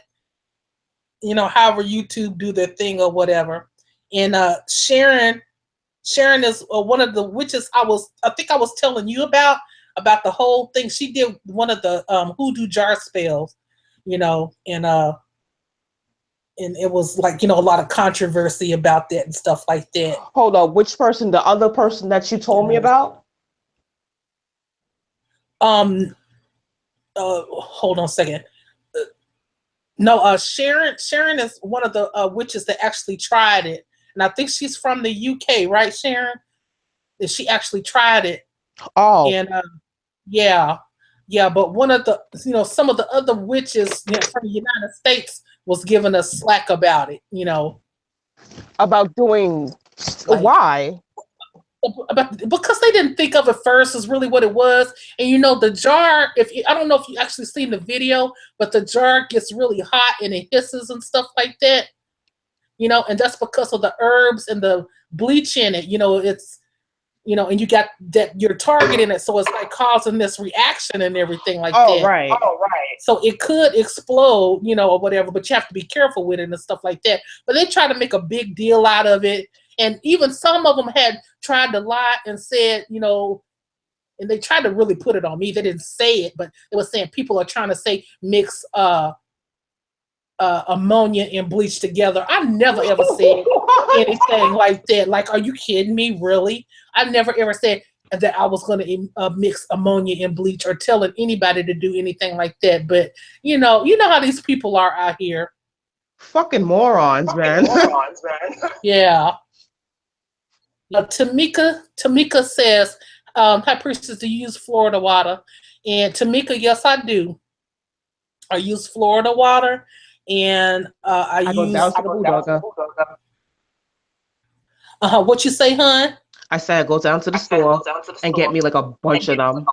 however YouTube do their thing or whatever. And Sharon is one of the witches I think I was telling you about the whole thing. She did one of the hoodoo jar spells, and it was like, a lot of controversy about that and stuff like that. Hold up, which person? The other person that you told me about? Hold on a second. No, Sharon is one of the witches that actually tried it. And I think she's from the UK, right, Sharon? And she actually tried it. Oh. And yeah. But one of the, some of the other witches from the United States was giving us slack about it, About doing, why? Because they didn't think of it first is really what it was. And the jar, I don't know if you actually seen the video, but the jar gets really hot and it hisses and stuff like that. And that's because of the herbs and the bleach in it. It's and you got that you're targeting it, so it's like causing this reaction and everything like that. Right. So it could explode, or whatever, but you have to be careful with it and stuff like that. But they try to make a big deal out of it. And even some of them had tried to lie and said, and they tried to really put it on me. They didn't say it, but they were saying people are trying to say mix ammonia and bleach together. I never ever said anything like that. Like, are you kidding me? Really? I never ever said that I was going to mix ammonia and bleach or telling anybody to do anything like that. But you know how these people are out here. Fucking morons, man. Yeah. Tamika says, "Hi, priestess, do you use Florida water?" And Tamika, yes, I do. I use Florida water, and I go use. down to the Bulldogger. What you say, hon? I said I go down to the store and get me like a bunch of them.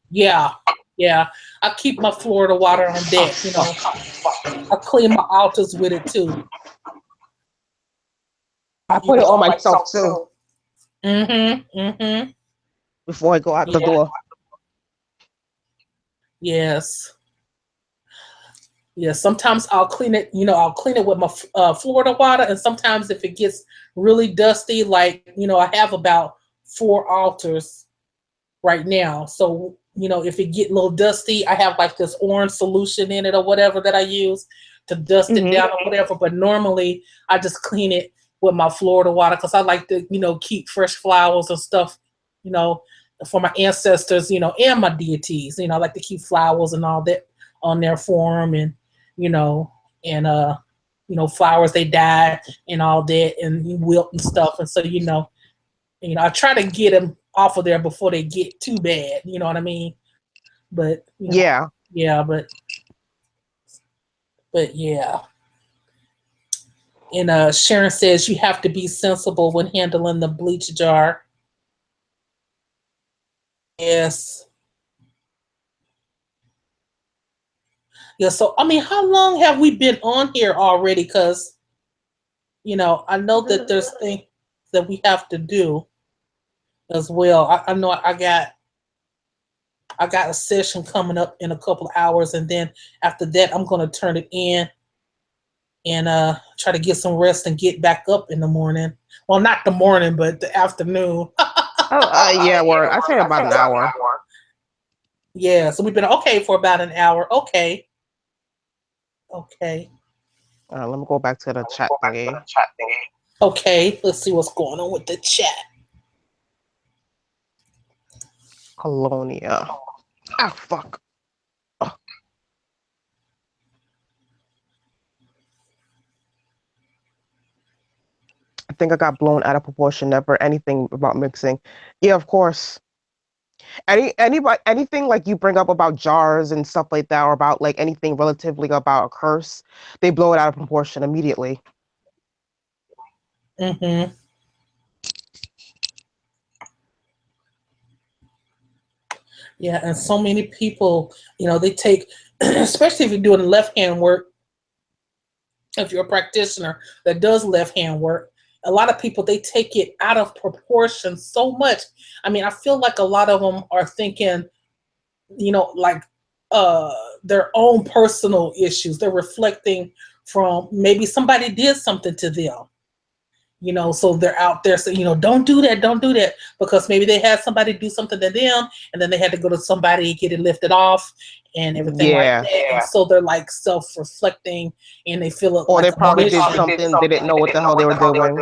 Yeah. I keep my Florida water on deck. I clean my altars with it too. I put it on myself too. Mm-hmm. Before I go out the door. Yes. Yeah, sometimes I'll clean it, I'll clean it with my Florida water. And sometimes if it gets really dusty, like, I have about 4 altars right now. So, if it get a little dusty, I have like this orange solution in it or whatever that I use to dust it down or whatever. But normally I just clean it with my Florida water because I like to, keep fresh flowers and stuff, for my ancestors, and my deities. I like to keep flowers and all that on there for them, and flowers they die and all that and wilt and stuff. And so I try to get them off of there before they get too bad. You know what I mean? But yeah, but yeah. And Sharon says you have to be sensible when handling the bleach jar. Yes. Yeah, so I mean, how long have we been on here already? Because I know that there's things. that we have to do as well. I know I got a session coming up in a couple of hours, and then after that, I'm gonna turn it in and try to get some rest and get back up in the morning. Well, not the morning, but the afternoon. Oh, yeah, word. I say about an hour. Yeah, so we've been okay for about an hour. Okay. Okay. Let me go back to the chat thingy. Okay, let's see what's going on with the chat. Colonia. Ah, fuck. Oh. I think I got blown out of proportion. Never anything about mixing. Yeah, of course. Anybody anything like you bring up about jars and stuff like that, or about like anything relatively about a curse, they blow it out of proportion immediately. Mm-hmm. Yeah, and so many people, they take, especially if you're doing left hand work, if you're a practitioner that does left hand work, a lot of people, they take it out of proportion so much. I mean, I feel like a lot of them are thinking, like uh their own personal issues. They're reflecting from maybe somebody did something to them. So they're out there saying, don't do that, don't do that, because maybe they had somebody do something to them, and then they had to go to somebody and get it lifted off and everything like Yeah. that. And so they're like self-reflecting, and they feel it Or like they a probably did mission. something, they didn't know what the hell they were doing.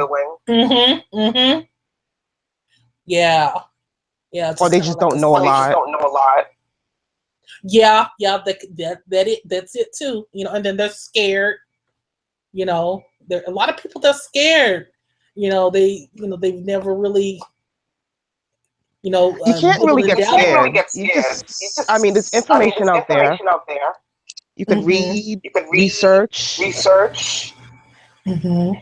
Mm-hmm. Mm-hmm. Yeah. Yeah. Or Just they kind of just like don't know a lot. Yeah. Yeah. That's it too. And then they're scared. There a lot of people that's scared. They've never really, You can't really get scared. I mean, there's I mean, information out there. You could read, research, Mm-hmm.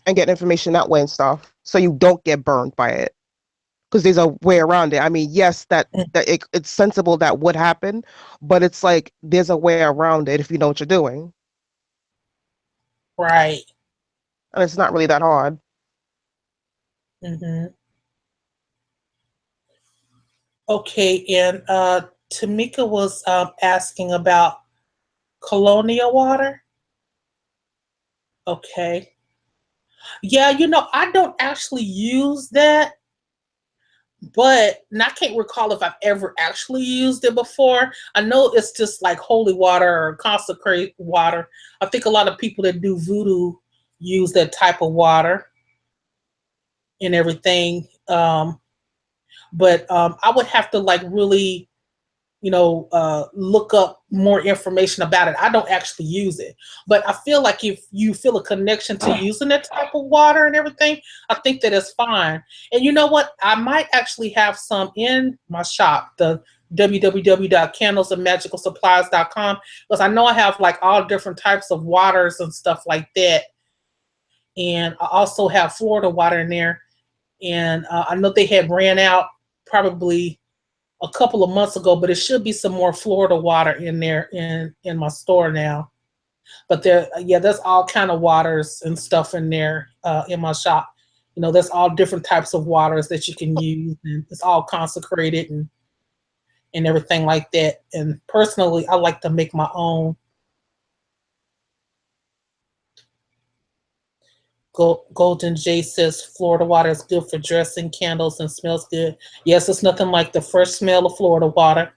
and get information that way and stuff, so you don't get burned by it. Because there's a way around it. I mean, yes, it's sensible that would happen, but it's like there's a way around it if you know what you're doing, Right. and it's not really that hard. Mm-hmm. Okay, and Tamika was asking about colonial water. Okay. Yeah, I don't actually use that, and I can't recall if I've ever actually used it before. I know it's just like holy water or consecrated water. I think a lot of people that do voodoo use that type of water and everything. But I would have to like really look up more information about it. I don't actually use it, but I feel like if you feel a connection to using that type of water and everything, I think that is fine. And you know what? I might actually have some in my shop, the www.candlesandmagicalsupplies.com, because I know I have like all different types of waters and stuff like that. And I also have Florida water in there. And I know they had ran out probably a couple of months ago, but it should be some more Florida water in there in my store now. But there's all kind of waters and stuff in there in my shop. There's all different types of waters that you can use, and it's all consecrated and everything like that. And personally, I like to make my own. Golden J says Florida water is good for dressing candles and smells good. Yes, it's nothing like the fresh smell of Florida water.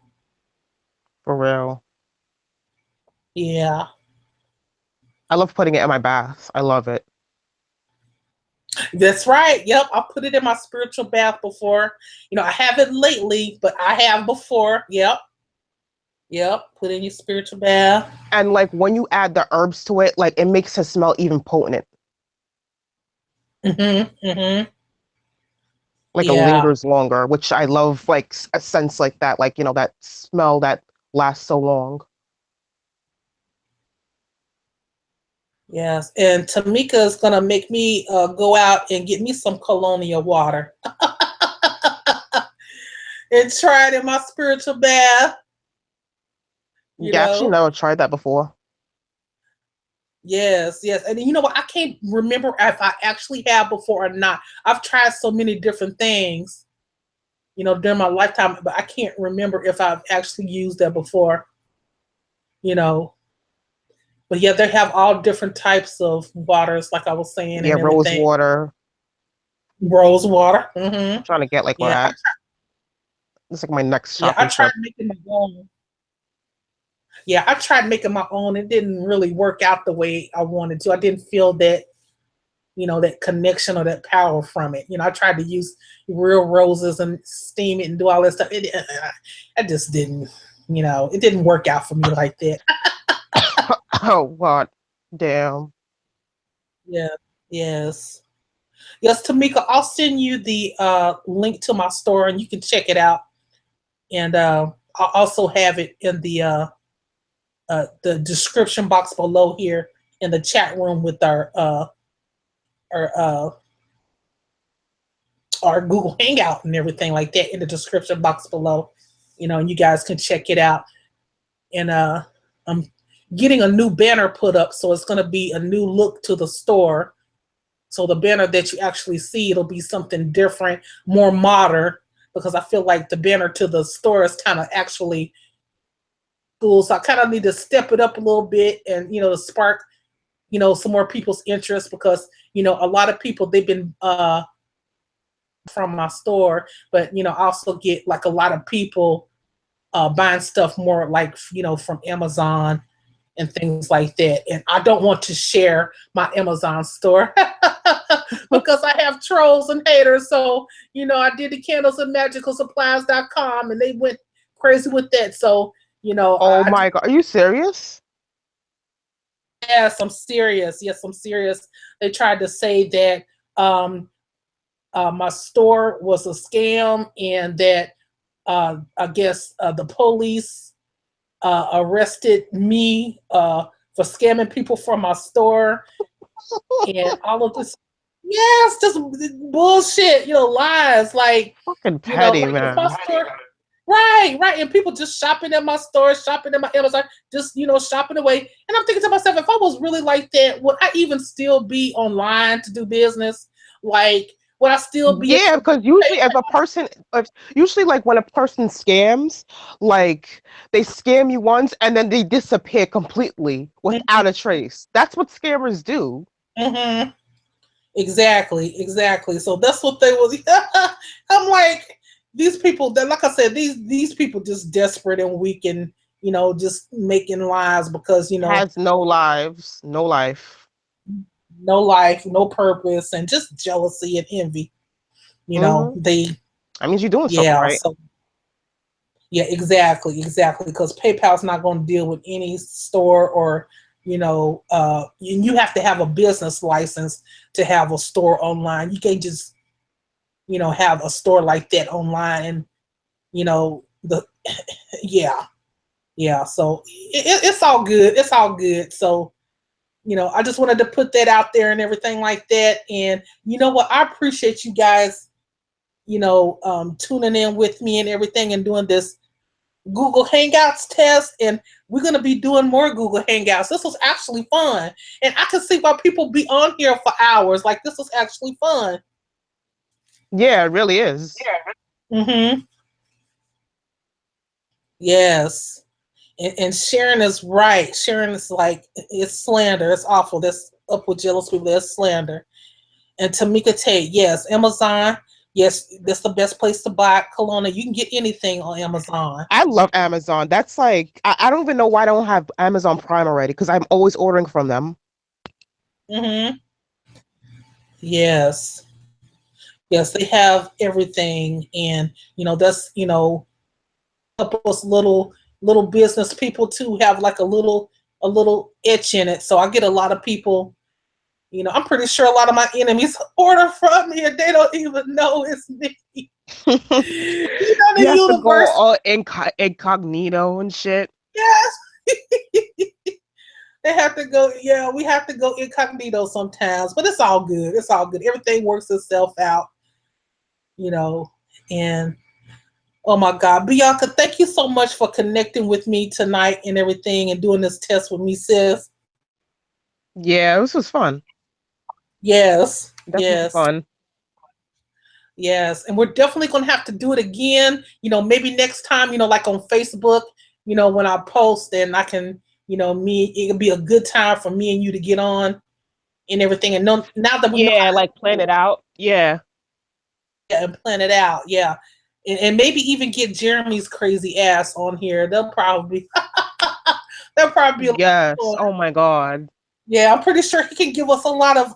For real. Yeah. I love putting it in my bath. I love it. That's right. Yep. I put it in my spiritual bath before. I haven't lately, but I have before. Yep. Yep. Put in your spiritual bath. And like when you add the herbs to it, like it makes it smell even potent. Mm-hmm. Mm-hmm. Like it Yeah. lingers longer, which I love, like a sense like that, like, that smell that lasts so long. Yes. And Tamika is gonna make me go out and get me some colonial water and try it in my spiritual bath. Yeah, actually never tried that before. Yes, yes. And you know what? I can't remember if I actually have before or not. I've tried so many different things, during my lifetime, but I can't remember if I've actually used that before, you know. But yeah, they have all different types of waters, like I was saying, Yeah, and rose everything. water. Rose water. I'm trying to get like Yeah, that. It's like my next yeah. I shopping tried trip. making my own. Yeah, I tried making my own. It didn't really work out the way I wanted to. I didn't feel that, that connection or that power from it. I tried to use real roses and steam it and do all that stuff. I just didn't, it didn't work out for me like that. Oh, what? Damn. Yeah. Yes. Yes, Tamika, I'll send you the link to my store and you can check it out. And I'll also have it in the description box below here in the chat room with our uh, our Google Hangout and everything like that in the description box below. And you guys can check it out. And I'm getting a new banner put up, so it's going to be a new look to the store. So the banner that you actually see, it'll be something different, more modern, because I feel like the banner to the store is kind of actually cool. So I kind of need to step it up a little bit and, to spark, some more people's interest, because, a lot of people, they've been from my store, but, I also get like a lot of people buying stuff more like, from Amazon and things like that. And I don't want to share my Amazon store because I have trolls and haters. So, I did the candles at magicalsupplies.com and they went crazy with that. So, Oh my God. Are you serious? yes, I'm serious. Yes, I'm serious. They tried to say that my store was a scam and that I guess the police arrested me for scamming people from my store and all of this. Yes, just bullshit, lies. Like, Fucking petty, like if my man. store, right, right, and people just shopping at my store, shopping at my Amazon, just shopping away. And I'm thinking to myself, if I was really like that, would I even still be online to do business? Like, would I still be Yeah, able to because usually usually like when a person scams, like they scam you once and then they disappear completely pay? without a trace. That's what scammers do. Mm-hmm. Exactly, exactly. So that's what they was. I'm like, these people that, like I said, these people just desperate and weak and just making lies because Has no lives, no life. no life, no purpose, and just jealousy and envy. Hmm. They, That means you're doing something yeah. right. So yeah, exactly, exactly. Because PayPal's not going to deal with any store or you have to have a business license to have a store online. You can't just have a store like that online and the yeah, yeah. So it's all good. It's all good. So I just wanted to put that out there and everything like that. And you know what? I appreciate you guys, tuning in with me and everything and doing this Google Hangouts test. And we're gonna be doing more Google Hangouts. This was actually fun, and I can see why people be on here for hours. Like this was actually fun. Yeah, it really is. Mm-hmm. Yes. And Sharon is right. Sharon is like, it's slander. It's awful. That's up with jealous people. That's slander. And Tamika Tate, yes, Amazon. Yes, that's the best place to buy Kelowna. You can get anything on Amazon. I love Amazon. That's like I don't even know why I don't have Amazon Prime already because I'm always ordering from them. Mm-hmm. Yes. Yes, they have everything. And, that's, help us little business people too have like a little itch in it. So I get a lot of people. I'm pretty sure a lot of my enemies order from me and they don't even know it's me. The You have to go universe. all incognito and shit. Yes. They have to go, yeah, we have to go incognito sometimes, but it's all good. It's all good. Everything works itself out, you know. And oh my God, Bianca, thank you so much for connecting with me tonight and everything and doing this test with me, sis. Yeah, this was fun. Yes, Definitely yes, fun. yes. And we're definitely going to have to do it again. Maybe next time, like on Facebook, when I post, and I can, it'll be a good time for me and you to get on and everything. And now that we know Yeah, how like plan it out. Yeah. and plan it out, yeah. And maybe even get Jeremy's crazy ass on here. They'll probably be a lot Yes. of fun. Oh my God. Yeah, I'm pretty sure he can give us a lot of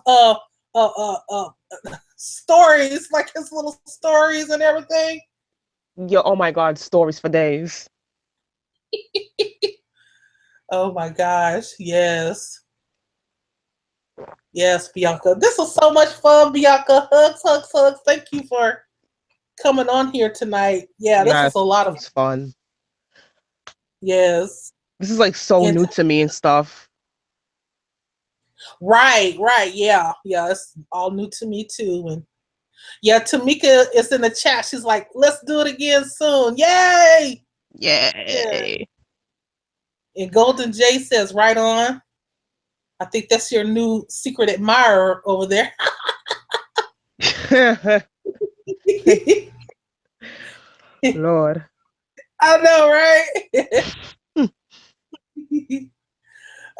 stories, like his little stories and everything. Yeah, oh my God, stories for days. Oh my gosh, yes. Yes, Bianca. This was so much fun, Bianca. Hugs, hugs, hugs. Thank you for coming on here tonight. Yeah, this was Yes, a lot of it's fun. yes. This is like so And new to me and stuff. right, right, yeah, yeah. It's all new to me too. And yeah, Tamika is in the chat. She's like, "Let's do it again soon." Yay! Yeah. Yay. And Golden J says, "Right on." I think that's your new secret admirer over there. Lord. I know, right?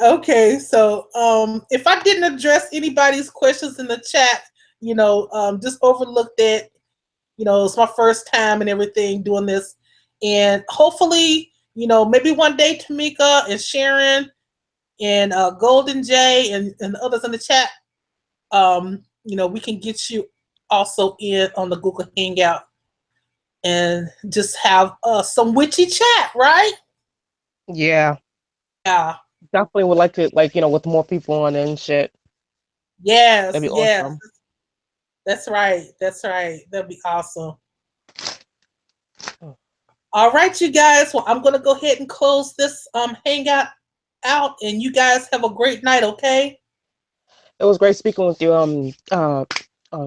Okay, so if I didn't address anybody's questions in the chat, just overlooked it. It's my first time and everything doing this. And hopefully, maybe one day Tamika and Sharon and Golden J and others in the chat, we can get you also in on the Google Hangout and just have some witchy chat, right? Yeah. Yeah. Definitely would like to, like, with more people on and shit. Yes, That'd be yes. awesome. That's right. That's right. That'd be awesome. Oh. All right, you guys. Well, I'm gonna go ahead and close this hangout out, and you guys have a great night. Okay. It was great speaking with you. Oh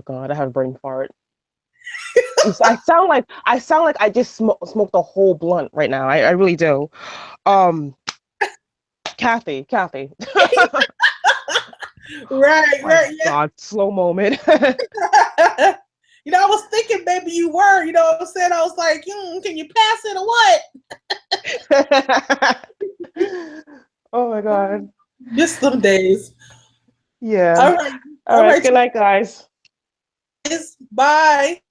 God, I have a brain fart. I sound like I just smoked a whole blunt right now. I really do. Um, Kathy. Right. My Right. God, slow moment. Yeah. I was thinking maybe you were. You know what I'm saying? I was like, can you pass it or Oh my what? God. Miss them days. Yeah. All right. All All right. right. Good night, guys. You guys. Bye.